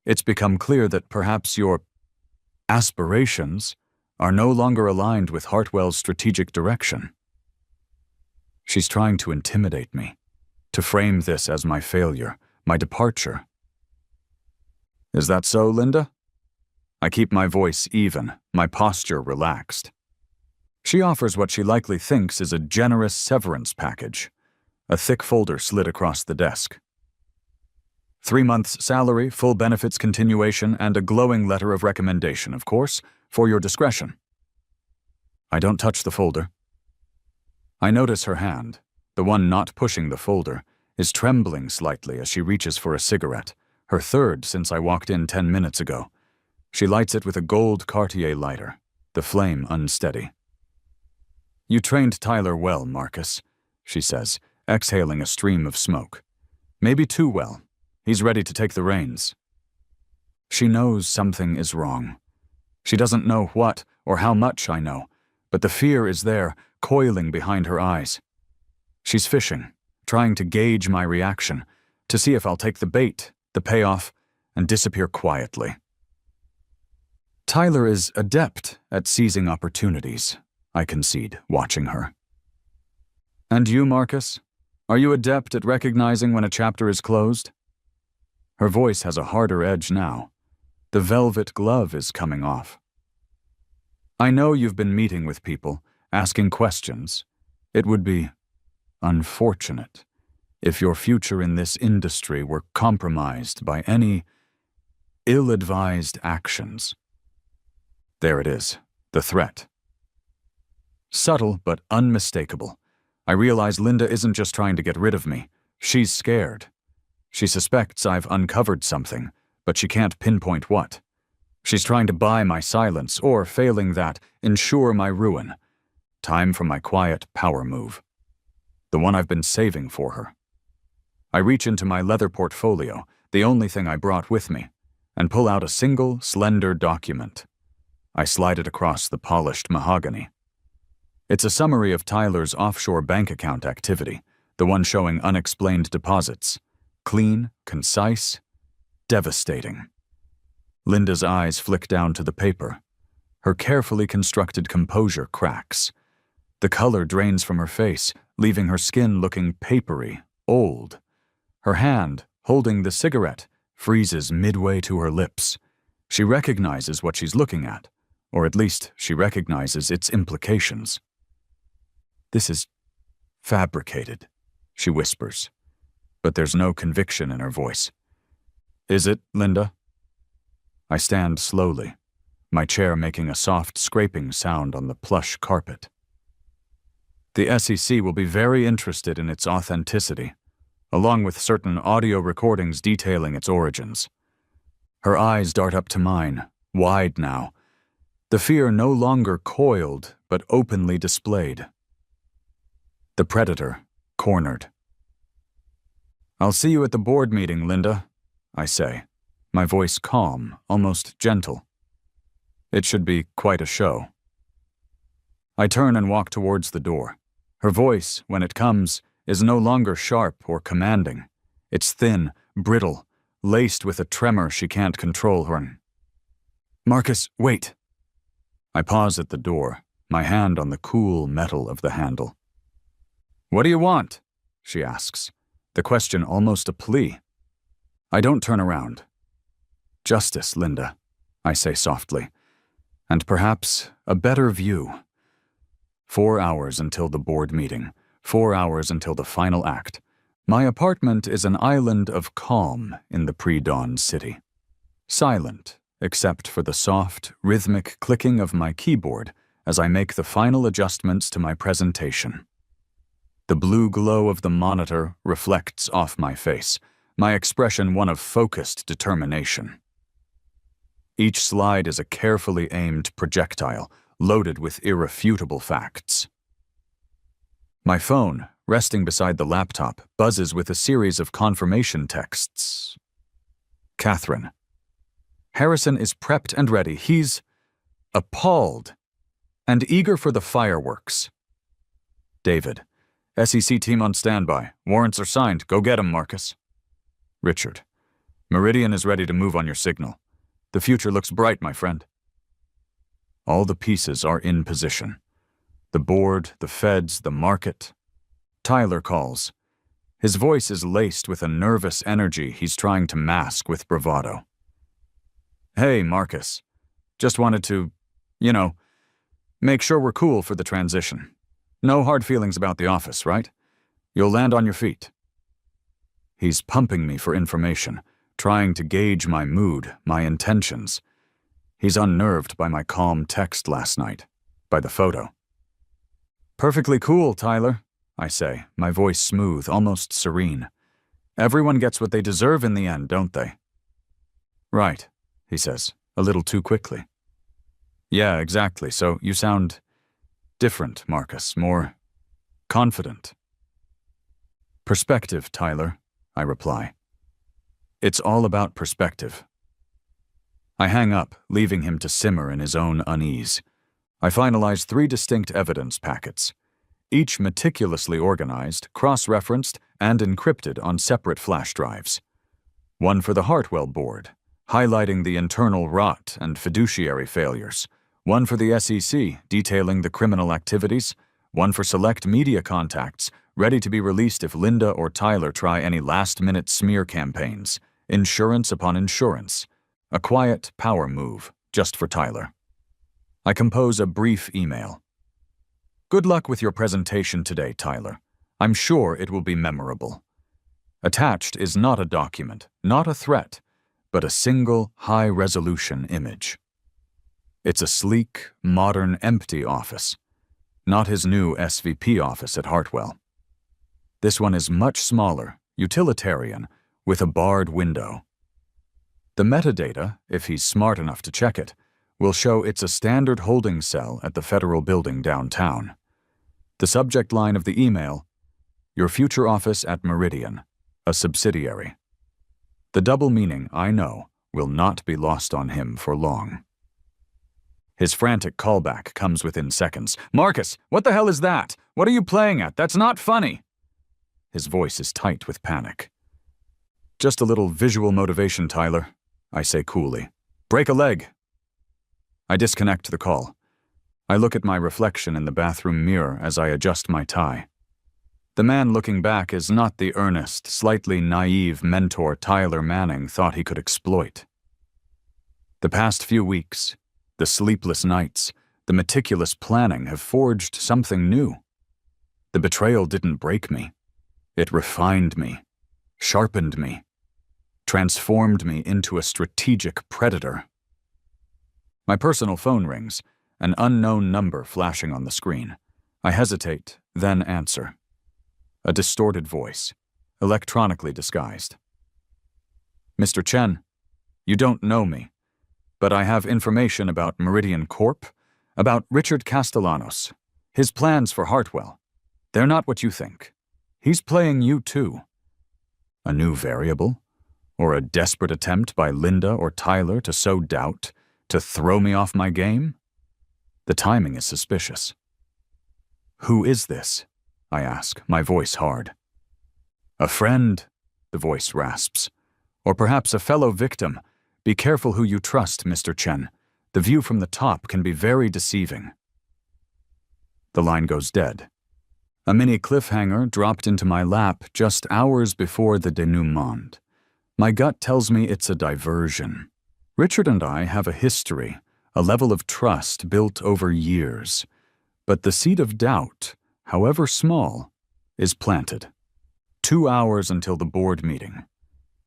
It's become clear that perhaps your aspirations are no longer aligned with Hartwell's strategic direction. She's trying to intimidate me, to frame this as my failure, my departure. Is that so, Linda? I keep my voice even, my posture relaxed. She offers what she likely thinks is a generous severance package, a thick folder slid across the desk. 3 months' salary, full benefits continuation, and a glowing letter of recommendation, of course, for your discretion. I don't touch the folder. I notice her hand, the one not pushing the folder, is trembling slightly as she reaches for a cigarette, her third since I walked in 10 minutes ago. She lights it with a gold Cartier lighter, the flame unsteady. You trained Tyler well, Marcus, she says, exhaling a stream of smoke. Maybe too well. He's ready to take the reins. She knows something is wrong. She doesn't know what or how much I know, but the fear is there, coiling behind her eyes. She's fishing, trying to gauge my reaction, to see if I'll take the bait, the payoff, and disappear quietly. Tyler is adept at seizing opportunities, I concede, watching her. And you, Marcus? Are you adept at recognizing when a chapter is closed? Her voice has a harder edge now. The velvet glove is coming off. I know you've been meeting with people, asking questions. It would be unfortunate if your future in this industry were compromised by any ill-advised actions. There it is, the threat. Subtle but unmistakable. I realize Linda isn't just trying to get rid of me. She's scared. She suspects I've uncovered something, but she can't pinpoint what. She's trying to buy my silence, or, failing that, ensure my ruin. Time for my quiet power move. The one I've been saving for her. I reach into my leather portfolio, the only thing I brought with me, and pull out a single, slender document. I slide it across the polished mahogany. It's a summary of Tyler's offshore bank account activity, the one showing unexplained deposits. Clean, concise, devastating. Linda's eyes flick down to the paper. Her carefully constructed composure cracks. The color drains from her face, leaving her skin looking papery, old. Her hand, holding the cigarette, freezes midway to her lips. She recognizes what she's looking at, or at least she recognizes its implications. This is fabricated, she whispers, but there's no conviction in her voice. Is it, Linda? I stand slowly, my chair making a soft scraping sound on the plush carpet. The SEC will be very interested in its authenticity, along with certain audio recordings detailing its origins. Her eyes dart up to mine, wide now, the fear no longer coiled but openly displayed. The predator, cornered. I'll see you at the board meeting, Linda, I say, my voice calm, almost gentle. It should be quite a show. I turn and walk towards the door. Her voice, when it comes, is no longer sharp or commanding. It's thin, brittle, laced with a tremor she can't control. Marcus, wait. I pause at the door, my hand on the cool metal of the handle. What do you want? She asks, the question almost a plea. I don't turn around. Justice, Linda, I say softly, and perhaps a better view. 4 hours until the board meeting, 4 hours until the final act. My apartment is an island of calm in the pre-dawn city. Silent, except for the soft, rhythmic clicking of my keyboard as I make the final adjustments to my presentation. The blue glow of the monitor reflects off my face, my expression one of focused determination. Each slide is a carefully aimed projectile, loaded with irrefutable facts. My phone, resting beside the laptop, buzzes with a series of confirmation texts. Catherine. Harrison is prepped and ready. He's appalled and eager for the fireworks. David. SEC team on standby. Warrants are signed. Go get 'em, Marcus. Richard. Meridian is ready to move on your signal. The future looks bright, my friend. All the pieces are in position. The board, the feds, the market. Tyler calls. His voice is laced with a nervous energy he's trying to mask with bravado. Hey, Marcus. Just wanted to, make sure we're cool for the transition. No hard feelings about the office, right? You'll land on your feet. He's pumping me for information, trying to gauge my mood, my intentions. He's unnerved by my calm text last night, by the photo. Perfectly cool, Tyler, I say, my voice smooth, almost serene. Everyone gets what they deserve in the end, don't they? Right, he says, a little too quickly. Yeah, exactly, so you sound different, Marcus, more confident. Perspective, Tyler, I reply. It's all about perspective. I hang up, leaving him to simmer in his own unease. I finalize 3 distinct evidence packets, each meticulously organized, cross-referenced, and encrypted on separate flash drives. One for the Hartwell board, highlighting the internal rot and fiduciary failures. One for the SEC, detailing the criminal activities. One for select media contacts, ready to be released if Linda or Tyler try any last-minute smear campaigns. Insurance upon insurance. A quiet power move, just for Tyler. I compose a brief email. Good luck with your presentation today, Tyler. I'm sure it will be memorable. Attached is not a document, not a threat, but a single high-resolution image. It's a sleek, modern, empty office, not his new SVP office at Hartwell. This one is much smaller, utilitarian, with a barred window. The metadata, if he's smart enough to check it, will show it's a standard holding cell at the federal building downtown. The subject line of the email, your future office at Meridian, a subsidiary. The double meaning, I know, will not be lost on him for long. His frantic callback comes within seconds. Marcus, what the hell is that? What are you playing at? That's not funny. His voice is tight with panic. Just a little visual motivation, Tyler, I say coolly. Break a leg. I disconnect the call. I look at my reflection in the bathroom mirror as I adjust my tie. The man looking back is not the earnest, slightly naive mentor Tyler Manning thought he could exploit. The past few weeks, the sleepless nights, the meticulous planning have forged something new. The betrayal didn't break me. It refined me, sharpened me, transformed me into a strategic predator. My personal phone rings, an unknown number flashing on the screen. I hesitate, then answer. A distorted voice, electronically disguised. Mr. Chen, you don't know me, but I have information about Meridian Corp., about Richard Castellanos, his plans for Hartwell. They're not what you think. He's playing you too. A new variable? Or a desperate attempt by Linda or Tyler to sow doubt, to throw me off my game? The timing is suspicious. Who is this? I ask, my voice hard. A friend, the voice rasps. Or perhaps a fellow victim. Be careful who you trust, Mr. Chen. The view from the top can be very deceiving. The line goes dead. A mini cliffhanger dropped into my lap just hours before the denouement. My gut tells me it's a diversion. Richard and I have a history, a level of trust built over years. But the seed of doubt, however small, is planted. 2 hours until the board meeting.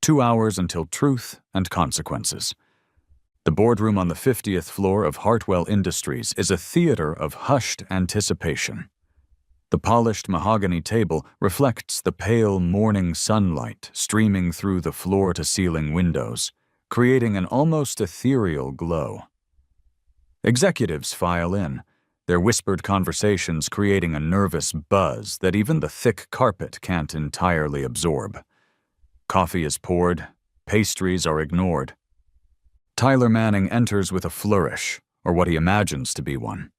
2 hours until truth and consequences. The boardroom on the 50th floor of Hartwell Industries is a theater of hushed anticipation. The polished mahogany table reflects the pale morning sunlight streaming through the floor-to-ceiling windows, creating an almost ethereal glow. Executives file in, their whispered conversations creating a nervous buzz that even the thick carpet can't entirely absorb. Coffee is poured, pastries are ignored. Tyler Manning enters with a flourish, or what he imagines to be one.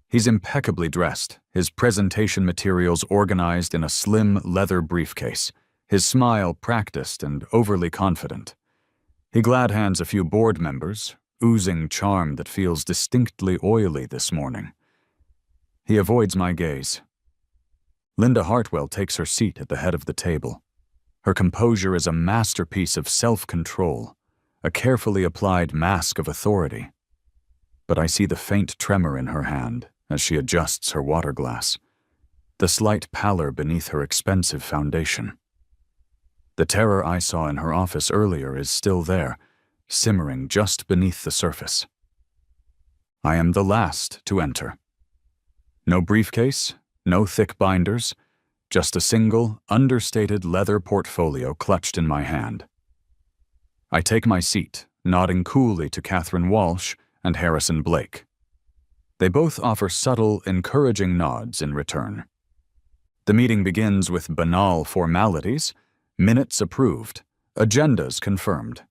He's impeccably dressed, his presentation materials organized in a slim leather briefcase, his smile practiced and overly confident. He glad hands a few board members, oozing charm that feels distinctly oily this morning. He avoids my gaze. Linda Hartwell takes her seat at the head of the table. Her composure is a masterpiece of self-control, a carefully applied mask of authority. But I see the faint tremor in her hand as she adjusts her water glass, the slight pallor beneath her expensive foundation. The terror I saw in her office earlier is still there, simmering just beneath the surface. I am the last to enter. No briefcase, no thick binders, just a single, understated leather portfolio clutched in my hand. I take my seat, nodding coolly to Catherine Walsh and Harrison Blake. They both offer subtle, encouraging nods in return. The meeting begins with banal formalities, minutes approved, agendas confirmed.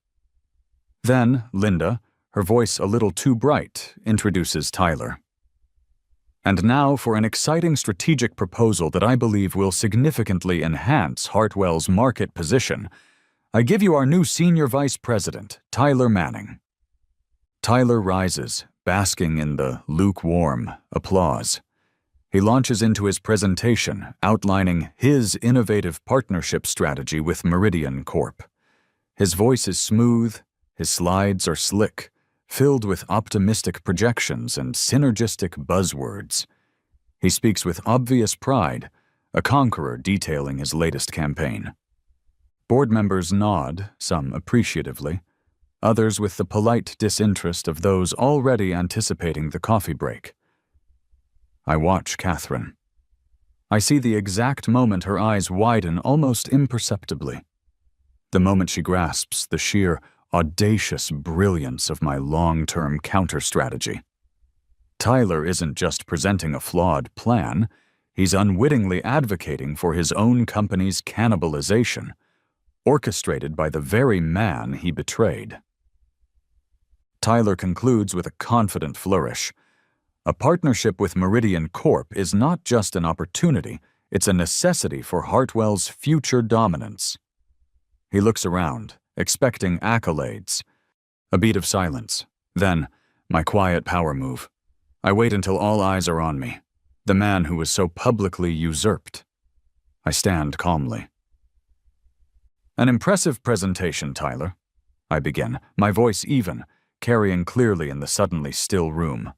Then Linda, her voice a little too bright, introduces Tyler. And now for an exciting strategic proposal that I believe will significantly enhance Hartwell's market position, I give you our new Senior Vice President, Tyler Manning. Tyler rises, basking in the lukewarm applause. He launches into his presentation, outlining his innovative partnership strategy with Meridian Corp. His voice is smooth, his slides are slick, filled with optimistic projections and synergistic buzzwords. He speaks with obvious pride, a conqueror detailing his latest campaign. Board members nod, some appreciatively, others with the polite disinterest of those already anticipating the coffee break. I watch Catherine. I see the exact moment her eyes widen almost imperceptibly. The moment she grasps the sheer, audacious brilliance of my long-term counter-strategy. Tyler isn't just presenting a flawed plan, he's unwittingly advocating for his own company's cannibalization, orchestrated by the very man he betrayed. Tyler concludes with a confident flourish. A partnership with Meridian Corp is not just an opportunity, it's a necessity for Hartwell's future dominance. He looks around, expecting accolades. A beat of silence. Then, my quiet power move. I wait until all eyes are on me, the man who was so publicly usurped. I stand calmly. An impressive presentation, Tyler. I begin, my voice even, carrying clearly in the suddenly still room.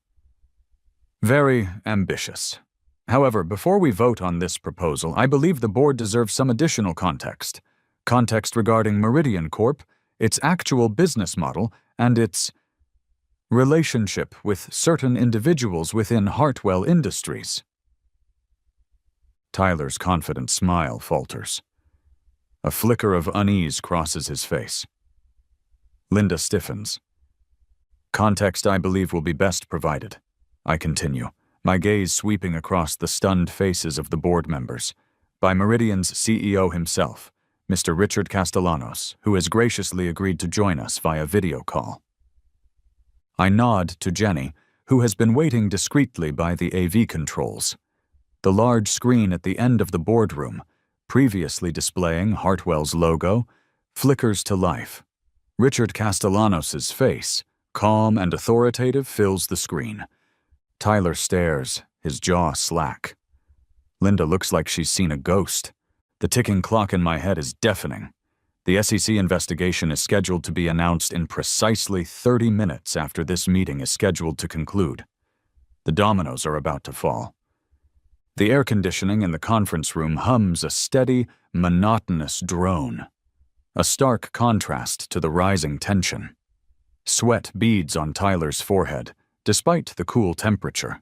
Very ambitious. However, before we vote on this proposal, I believe the board deserves some additional context. Context regarding Meridian Corp., its actual business model, and its relationship with certain individuals within Hartwell Industries. Tyler's confident smile falters. A flicker of unease crosses his face. Linda stiffens. Context I believe will be best provided. I continue, my gaze sweeping across the stunned faces of the board members, by Meridian's CEO himself, Mr. Richard Castellanos, who has graciously agreed to join us via video call. I nod to Jenny, who has been waiting discreetly by the AV controls. The large screen at the end of the boardroom, previously displaying Hartwell's logo, flickers to life. Richard Castellanos' face, calm and authoritative, fills the screen. Tyler stares, his jaw slack. Linda looks like she's seen a ghost. The ticking clock in my head is deafening. The SEC investigation is scheduled to be announced in precisely 30 minutes after this meeting is scheduled to conclude. The dominoes are about to fall. The air conditioning in the conference room hums a steady, monotonous drone, a stark contrast to the rising tension. Sweat beads on Tyler's forehead, despite the cool temperature.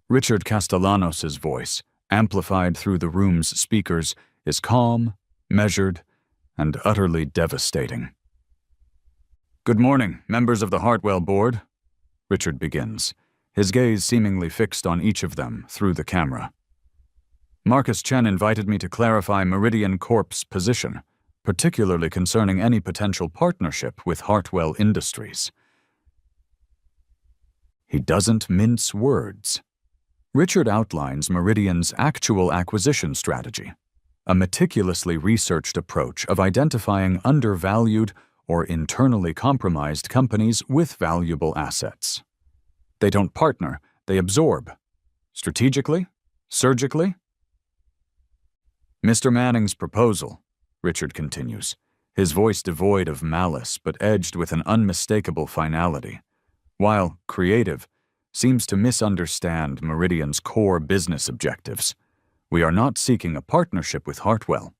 Richard Castellanos' voice, amplified through the room's speakers, is calm, measured, and utterly devastating. "Good morning, members of the Hartwell board," Richard begins, his gaze seemingly fixed on each of them through the camera. "Marcus Chen invited me to clarify Meridian Corp's position, particularly concerning any potential partnership with Hartwell Industries." He doesn't mince words. Richard outlines Meridian's actual acquisition strategy, a meticulously researched approach of identifying undervalued or internally compromised companies with valuable assets. They don't partner, they absorb. Strategically? Surgically? "Mr. Manning's proposal," Richard continues, his voice devoid of malice but edged with an unmistakable finality, while creative, seems to misunderstand Meridian's core business objectives. We are not seeking a partnership with Hartwell.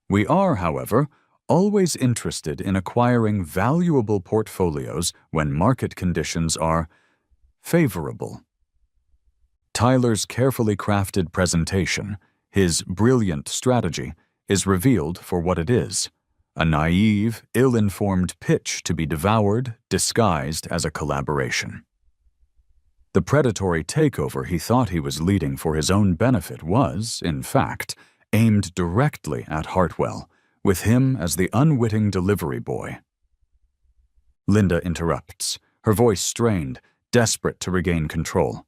We are, however, always interested in acquiring valuable portfolios when market conditions are favorable. Tyler's carefully crafted presentation, his brilliant strategy, is revealed for what it is: a naive, ill-informed pitch to be devoured, disguised as a collaboration. The predatory takeover he thought he was leading for his own benefit was, in fact, aimed directly at Hartwell, with him as the unwitting delivery boy. Linda interrupts, her voice strained, desperate to regain control.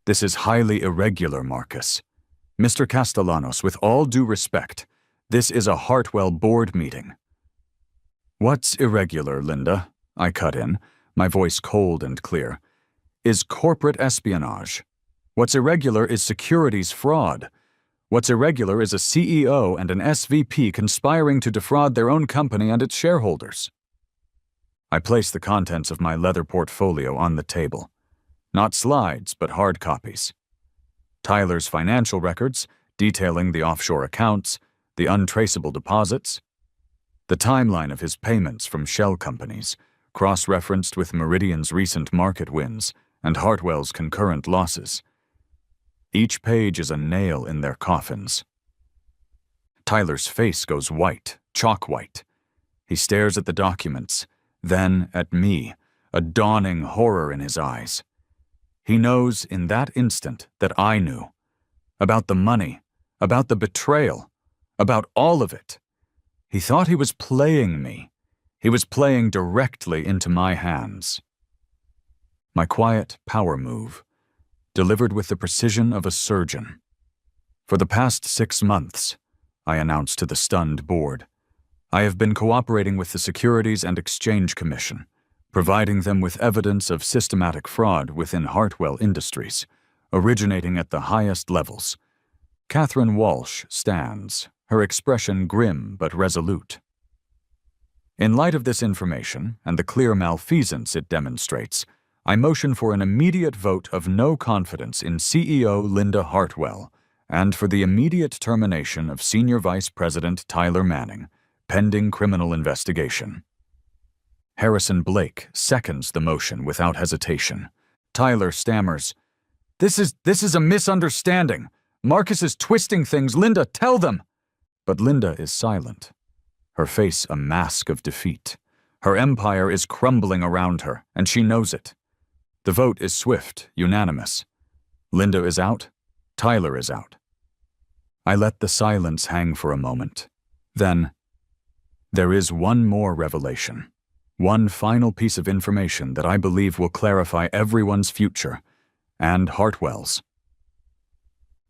"This is highly irregular, Marcus. Mr. Castellanos, with all due respect, this is a Hartwell board meeting." "What's irregular, Linda?" I cut in, my voice cold and clear. "Is corporate espionage. What's irregular is securities fraud. What's irregular is a CEO and an SVP conspiring to defraud their own company and its shareholders." I place the contents of my leather portfolio on the table. Not slides, but hard copies. Tyler's financial records, detailing the offshore accounts, the untraceable deposits, the timeline of his payments from shell companies, cross-referenced with Meridian's recent market wins and Hartwell's concurrent losses. Each page is a nail in their coffins. Tyler's face goes white, chalk white. He stares at the documents, then at me, a dawning horror in his eyes. He knows in that instant that I knew. About the money, about the betrayal, about all of it. He thought he was playing me. He was playing directly into my hands. My quiet power move, delivered with the precision of a surgeon. "For the past 6 months," I announced to the stunned board, "I have been cooperating with the Securities and Exchange Commission, providing them with evidence of systematic fraud within Hartwell Industries, originating at the highest levels." Catherine Walsh stands, her expression grim but resolute. In light of this information and the clear malfeasance it demonstrates, I motion for an immediate vote of no confidence in CEO Linda Hartwell and for the immediate termination of Senior Vice President Tyler Manning, pending criminal investigation. Harrison Blake seconds the motion without hesitation. Tyler stammers, This is a misunderstanding. Marcus is twisting things. Linda, tell them." But Linda is silent, her face a mask of defeat. Her empire is crumbling around her, and she knows it. The vote is swift, unanimous. Linda is out. Tyler is out. I let the silence hang for a moment. Then, there is one more revelation. One final piece of information that I believe will clarify everyone's future, and Hartwell's.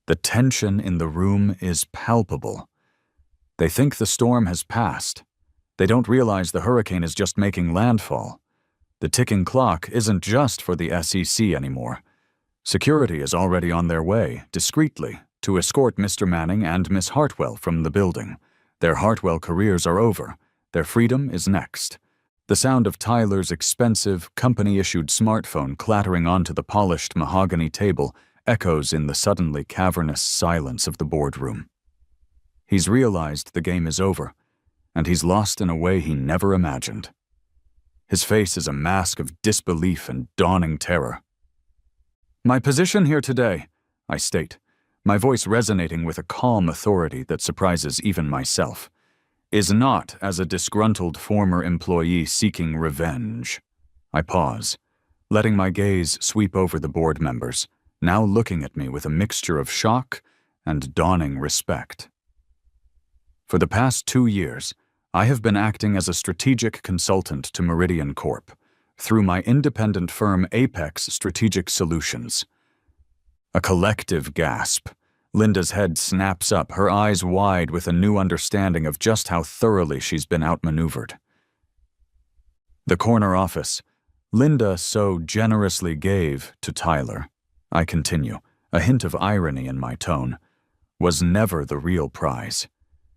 The tension in the room is palpable. They think the storm has passed. They don't realize the hurricane is just making landfall. The ticking clock isn't just for the SEC anymore. Security is already on their way, discreetly, to escort Mr. Manning and Miss Hartwell from the building. Their Hartwell careers are over. Their freedom is next. The sound of Tyler's expensive, company-issued smartphone clattering onto the polished mahogany table echoes in the suddenly cavernous silence of the boardroom. He's realized the game is over, and he's lost in a way he never imagined. His face is a mask of disbelief and dawning terror. "My position here today," I state, my voice resonating with a calm authority that surprises even myself, "is not as a disgruntled former employee seeking revenge." I pause, letting my gaze sweep over the board members, now looking at me with a mixture of shock and dawning respect. For the past 2 years, I have been acting as a strategic consultant to Meridian Corp. Through my independent firm Apex Strategic Solutions. A collective gasp. Linda's head snaps up, her eyes wide with a new understanding of just how thoroughly she's been outmaneuvered. The corner office Linda so generously gave to Tyler, I continue, a hint of irony in my tone, was never the real prize.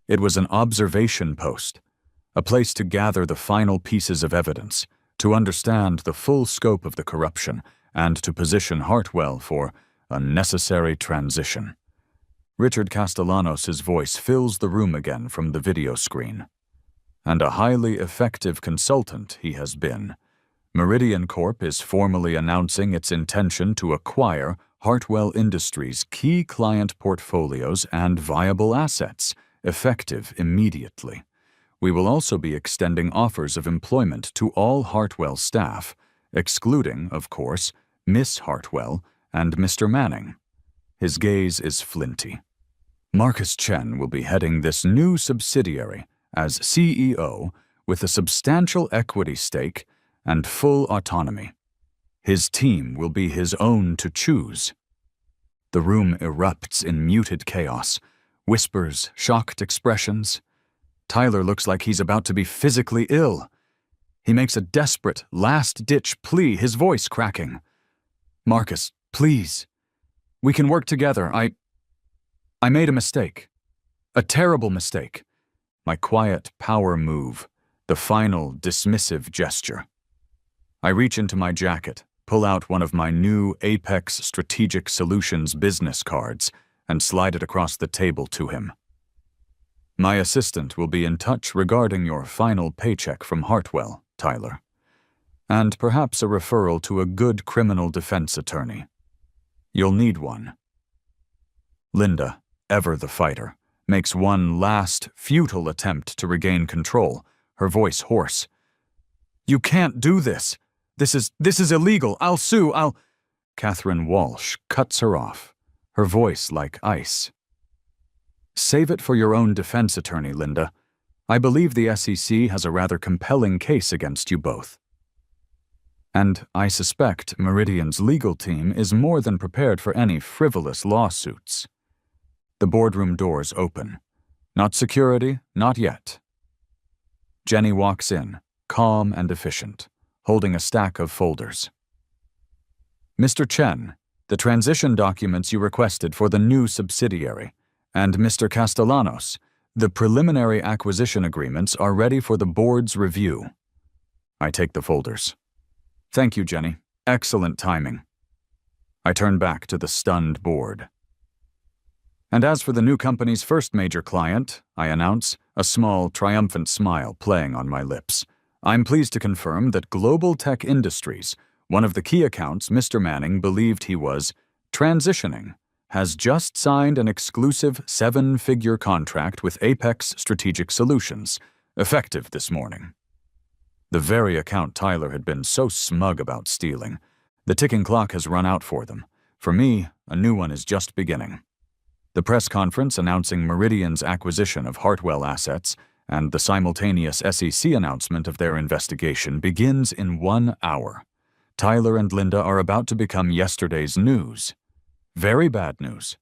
It was an observation post, a place to gather the final pieces of evidence, to understand the full scope of the corruption, and to position Hartwell for a necessary transition. Richard Castellanos' voice fills the room again from the video screen. And a highly effective consultant he has been. Meridian Corp is formally announcing its intention to acquire Hartwell Industries' key client portfolios and viable assets, effective immediately. We will also be extending offers of employment to all Hartwell staff, excluding, of course, Miss Hartwell and Mr. Manning. His gaze is flinty. Marcus Chen will be heading this new subsidiary as CEO with a substantial equity stake and full autonomy. His team will be his own to choose. The room erupts in muted chaos, whispers, shocked expressions. Tyler looks like he's about to be physically ill. He makes a desperate, last-ditch plea, his voice cracking. "Marcus, please. We can work together. I made a mistake. A terrible mistake." My quiet power move, the final dismissive gesture. I reach into my jacket, pull out one of my new Apex Strategic Solutions business cards, and slide it across the table to him. "My assistant will be in touch regarding your final paycheck from Hartwell, Tyler, and perhaps a referral to a good criminal defense attorney. You'll need one." Linda, ever the fighter, makes one last, futile attempt to regain control, her voice hoarse. "You can't do this. This is illegal. I'll sue. Catherine Walsh cuts her off, her voice like ice. "Save it for your own defense attorney, Linda. I believe the SEC has a rather compelling case against you both. And I suspect Meridian's legal team is more than prepared for any frivolous lawsuits." The boardroom doors open. Not security, not yet. Jenny walks in, calm and efficient, holding a stack of folders. "Mr. Chen, the transition documents you requested for the new subsidiary, and Mr. Castellanos, the preliminary acquisition agreements are ready for the board's review." I take the folders. "Thank you, Jenny. Excellent timing." I turn back to the stunned board. "And as for the new company's first major client," I announce, a small, triumphant smile playing on my lips, "I'm pleased to confirm that Global Tech Industries, one of the key accounts Mr. Manning believed he was transitioning, has just signed an exclusive 7-figure contract with Apex Strategic Solutions, effective this morning." The very account Tyler had been so smug about stealing. The ticking clock has run out for them. For me, a new one is just beginning. The press conference announcing Meridian's acquisition of Hartwell assets and the simultaneous SEC announcement of their investigation begins in 1 hour. Tyler and Linda are about to become yesterday's news. Very bad news.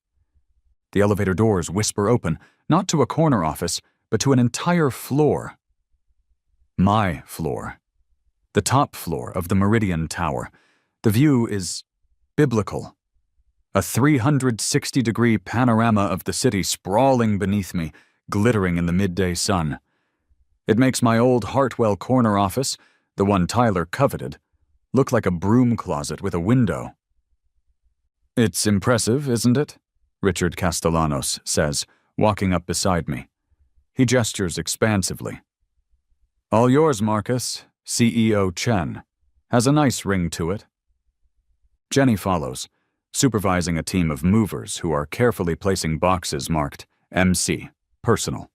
The elevator doors whisper open, not to a corner office, but to an entire floor. My floor. The top floor of the Meridian Tower. The view is biblical. A 360-degree panorama of the city sprawling beneath me, glittering in the midday sun. It makes my old Hartwell corner office, the one Tyler coveted, look like a broom closet with a window. "It's impressive, isn't it?" Richard Castellanos says, walking up beside me. He gestures expansively. "All yours, Marcus, CEO Chen. Has a nice ring to it." Jenny follows, supervising a team of movers who are carefully placing boxes marked MC, personal.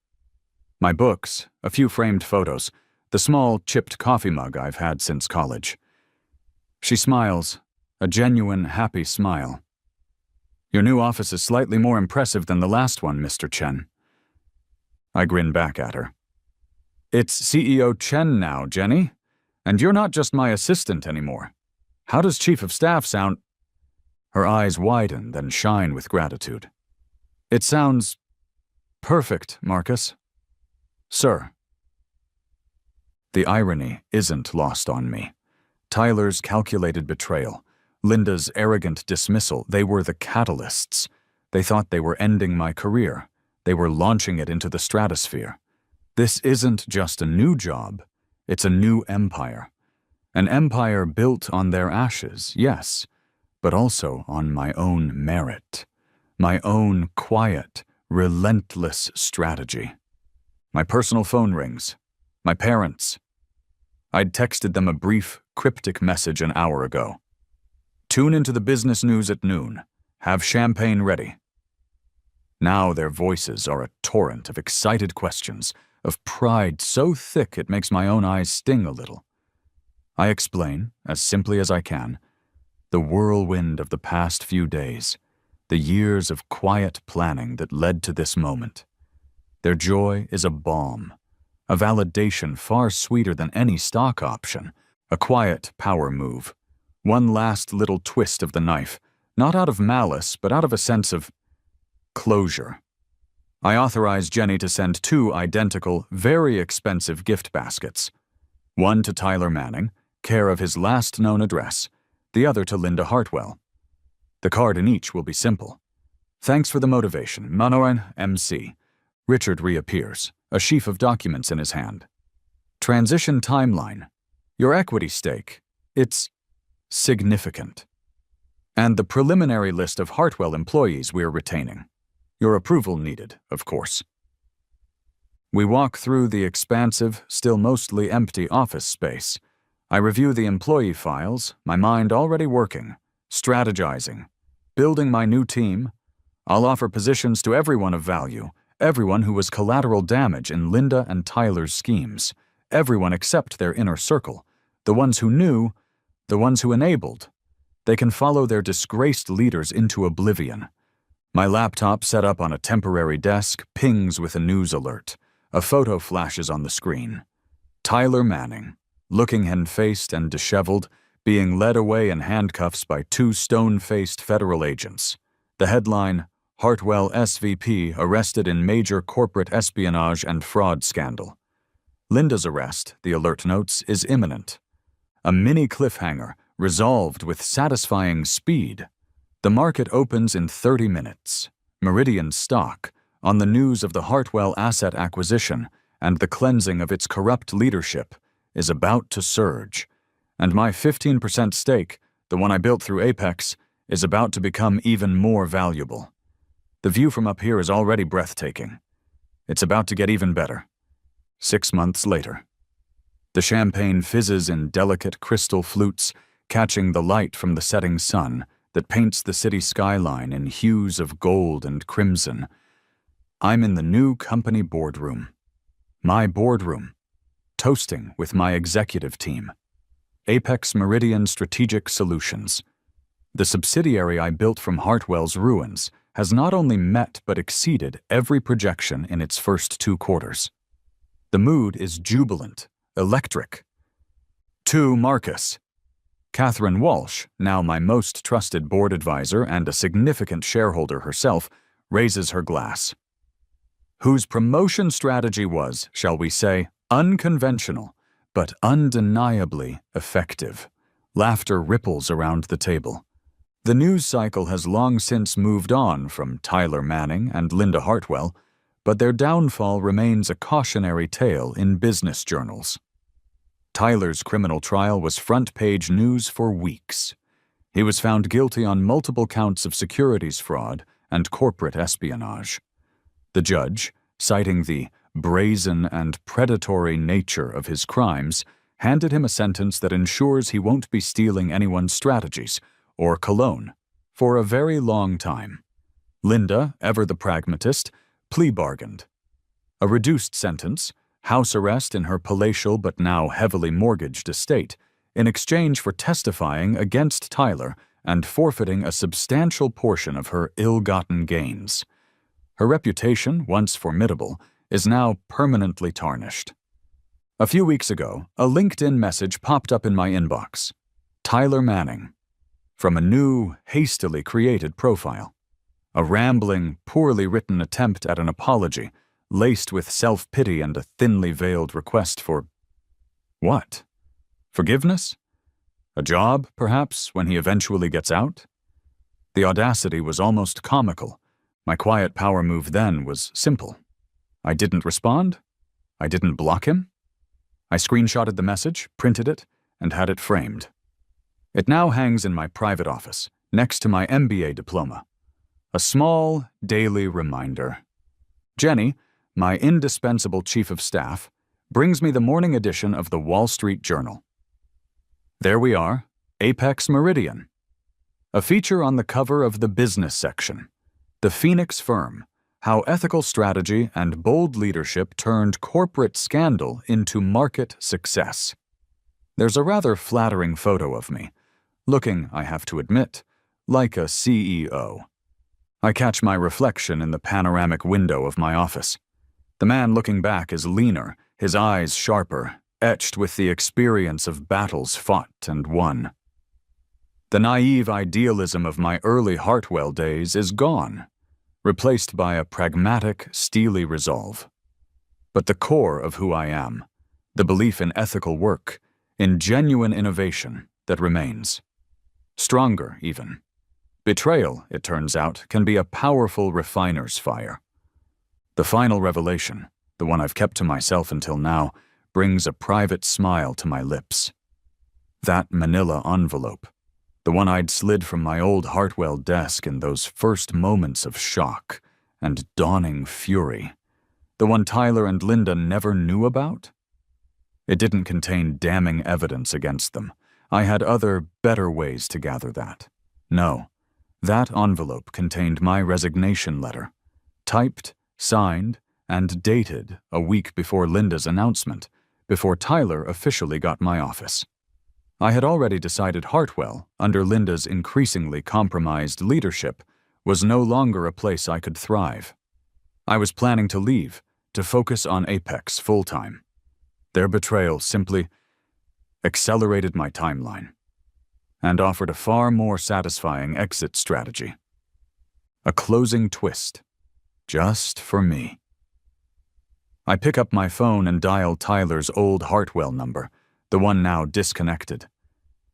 My books, a few framed photos, the small chipped coffee mug I've had since college. She smiles, a genuine, happy smile. "Your new office is slightly more impressive than the last one, Mr. Chen." I grin back at her. "It's CEO Chen now, Jenny, and you're not just my assistant anymore. How does Chief of Staff sound?" Her eyes widen, then shine with gratitude. "It sounds perfect, Marcus." "Sir." The irony isn't lost on me. Tyler's calculated betrayal, Linda's arrogant dismissal, they were the catalysts. They thought they were ending my career. They were launching it into the stratosphere. This isn't just a new job, it's a new empire. An empire built on their ashes, yes, but also on my own merit. My own quiet, relentless strategy. My personal phone rings. My parents. I'd texted them a brief, cryptic message an hour ago. "Tune into the business news at noon. Have champagne ready." Now their voices are a torrent of excited questions, of pride so thick it makes my own eyes sting a little. I explain, as simply as I can, the whirlwind of the past few days, the years of quiet planning that led to this moment. Their joy is a balm, a validation far sweeter than any stock option, a quiet power move, one last little twist of the knife, not out of malice, but out of a sense of closure. I authorized Jenny to send 2 identical, very expensive gift baskets. One to Tyler Manning, care of his last known address, the other to Linda Hartwell. The card in each will be simple. "Thanks for the motivation, Manoran MC." Richard reappears, a sheaf of documents in his hand. "Transition timeline. Your equity stake. It's significant. And the preliminary list of Hartwell employees we're retaining. Your approval needed, of course." We walk through the expansive, still mostly empty office space. I review the employee files, my mind already working, strategizing, building my new team. I'll offer positions to everyone of value, everyone who was collateral damage in Linda and Tyler's schemes, everyone except their inner circle, the ones who knew, the ones who enabled. They can follow their disgraced leaders into oblivion. My laptop, set up on a temporary desk, pings with a news alert. A photo flashes on the screen. Tyler Manning, looking hen-faced and disheveled, being led away in handcuffs by 2 stone-faced federal agents. The headline, "Hartwell SVP arrested in major corporate espionage and fraud scandal." Linda's arrest, the alert notes, is imminent. A mini cliffhanger, resolved with satisfying speed. The market opens in 30 minutes. Meridian stock, on the news of the Hartwell asset acquisition and the cleansing of its corrupt leadership, is about to surge. And my 15% stake, the one I built through Apex, is about to become even more valuable. The view from up here is already breathtaking. It's about to get even better. 6 months later. The champagne fizzes in delicate crystal flutes, catching the light from the setting sun that paints the city skyline in hues of gold and crimson. I'm in the new company boardroom. My boardroom. Toasting with my executive team. Apex Meridian Strategic Solutions. The subsidiary I built from Hartwell's ruins has not only met but exceeded every projection in its first 2 quarters. The mood is jubilant, electric. To Marcus. Catherine Walsh, now my most trusted board advisor and a significant shareholder herself, raises her glass. Whose promotion strategy was, shall we say, unconventional, but undeniably effective. Laughter ripples around the table. The news cycle has long since moved on from Tyler Manning and Linda Hartwell, but their downfall remains a cautionary tale in business journals. Tyler's criminal trial was front-page news for weeks. He was found guilty on multiple counts of securities fraud and corporate espionage. The judge, citing the brazen and predatory nature of his crimes, handed him a sentence that ensures he won't be stealing anyone's strategies or cologne for a very long time. Linda, ever the pragmatist, plea bargained. A reduced sentence, house arrest in her palatial but now heavily mortgaged estate, in exchange for testifying against Tyler and forfeiting a substantial portion of her ill-gotten gains. Her reputation, once formidable, is now permanently tarnished. A few weeks ago, a LinkedIn message popped up in my inbox. Tyler Manning. From a new, hastily created profile. A rambling, poorly written attempt at an apology, laced with self-pity and a thinly veiled request for… what? Forgiveness? A job, perhaps, when he eventually gets out? The audacity was almost comical. My quiet power move then was simple. I didn't respond. I didn't block him. I screenshotted the message, printed it, and had it framed. It now hangs in my private office, next to my MBA diploma. A small, daily reminder. Jenny, my indispensable chief of staff, brings me the morning edition of the Wall Street Journal. There we are, Apex Meridian. A feature on the cover of the business section. The Phoenix Firm, how ethical strategy and bold leadership turned corporate scandal into market success. There's a rather flattering photo of me, looking, I have to admit, like a CEO. I catch my reflection in the panoramic window of my office. The man looking back is leaner, his eyes sharper, etched with the experience of battles fought and won. The naive idealism of my early Hartwell days is gone, replaced by a pragmatic, steely resolve. But the core of who I am, the belief in ethical work, in genuine innovation, that remains. Stronger, even. Betrayal, it turns out, can be a powerful refiner's fire. The final revelation, the one I've kept to myself until now, brings a private smile to my lips. That manila envelope, the one I'd slid from my old Hartwell desk in those first moments of shock and dawning fury, the one Tyler and Linda never knew about? It didn't contain damning evidence against them. I had other, better ways to gather that. No, that envelope contained my resignation letter, typed, signed, and dated a week before Linda's announcement, before Tyler officially got my office. I had already decided Hartwell, under Linda's increasingly compromised leadership, was no longer a place I could thrive. I was planning to leave, to focus on Apex full-time. Their betrayal simply accelerated my timeline and offered a far more satisfying exit strategy. A closing twist, just for me. I pick up my phone and dial Tyler's old Hartwell number, the one now disconnected.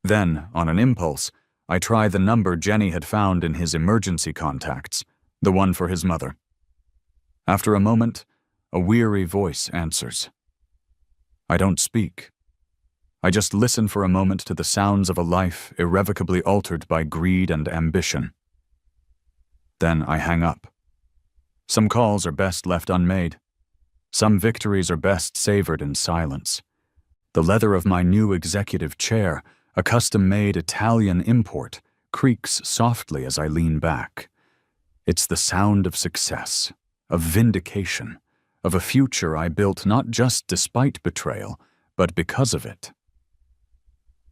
Then, on an impulse, I try the number Jenny had found in his emergency contacts, the one for his mother. After a moment, a weary voice answers. I don't speak. I just listen for a moment to the sounds of a life irrevocably altered by greed and ambition. Then I hang up. Some calls are best left unmade. Some victories are best savored in silence. The leather of my new executive chair, a custom-made Italian import, creaks softly as I lean back. It's the sound of success, of vindication, of a future I built not just despite betrayal, but because of it.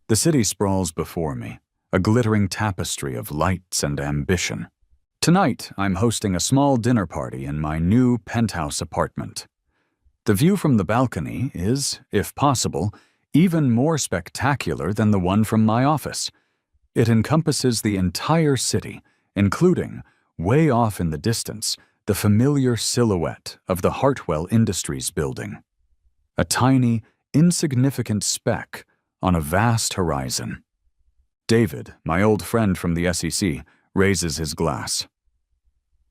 The city sprawls before me, a glittering tapestry of lights and ambition. Tonight, I'm hosting a small dinner party in my new penthouse apartment. The view from the balcony is, if possible, even more spectacular than the one from my office. It encompasses the entire city, including way off in the distance, the familiar silhouette of the Hartwell Industries building. A tiny, insignificant speck on a vast horizon. David, my old friend from the SEC, raises his glass.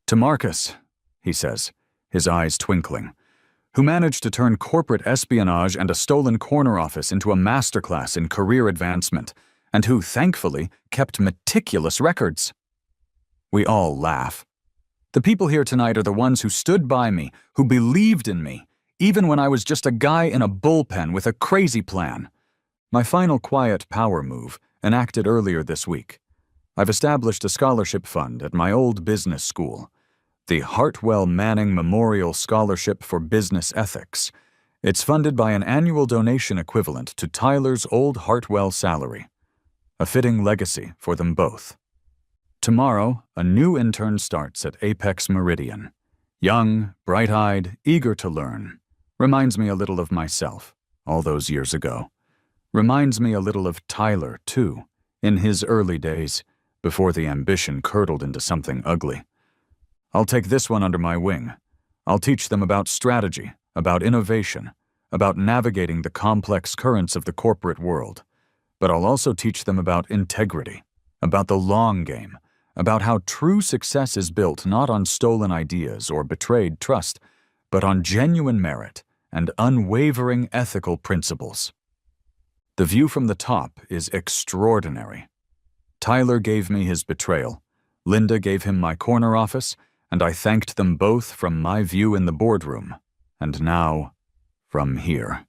"To Marcus," he says, his eyes twinkling, "who managed to turn corporate espionage and a stolen corner office into a masterclass in career advancement, and who, thankfully, kept meticulous records." We all laugh. The people here tonight are the ones who stood by me, who believed in me, even when I was just a guy in a bullpen with a crazy plan. My final quiet power move, enacted earlier this week. I've established a scholarship fund at my old business school, the Hartwell Manning Memorial Scholarship for Business Ethics. It's funded by an annual donation equivalent to Tyler's old Hartwell salary. A fitting legacy for them both. Tomorrow, a new intern starts at Apex Meridian. Young, bright-eyed, eager to learn. Reminds me a little of myself, all those years ago. Reminds me a little of Tyler, too, in his early days, before the ambition curdled into something ugly. I'll take this one under my wing. I'll teach them about strategy, about innovation, about navigating the complex currents of the corporate world. But I'll also teach them about integrity, about the long game, about how true success is built not on stolen ideas or betrayed trust, but on genuine merit and unwavering ethical principles. The view from the top is extraordinary. Tyler gave me his betrayal, Linda gave him my corner office, and I thanked them both from my view in the boardroom, and now, from here.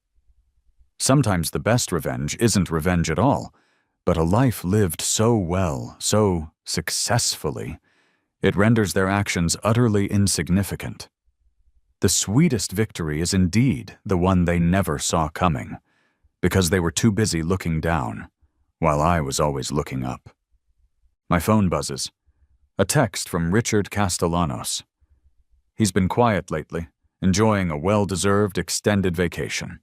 Sometimes the best revenge isn't revenge at all, but a life lived so well, so successfully, it renders their actions utterly insignificant. The sweetest victory is indeed the one they never saw coming, because they were too busy looking down, while I was always looking up. My phone buzzes. A text from Richard Castellanos. He's been quiet lately, enjoying a well-deserved extended vacation.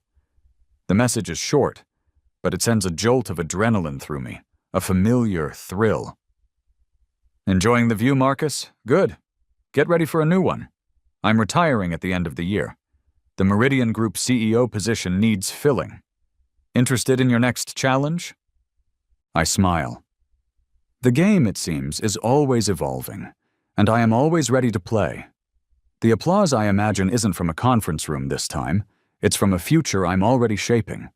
The message is short, but it sends a jolt of adrenaline through me, a familiar thrill. "Enjoying the view, Marcus? Good. Get ready for a new one. I'm retiring at the end of the year. The Meridian Group CEO position needs filling. Interested in your next challenge?" I smile. The game, it seems, is always evolving, and I am always ready to play. The applause I imagine isn't from a conference room this time. It's from a future I'm already shaping,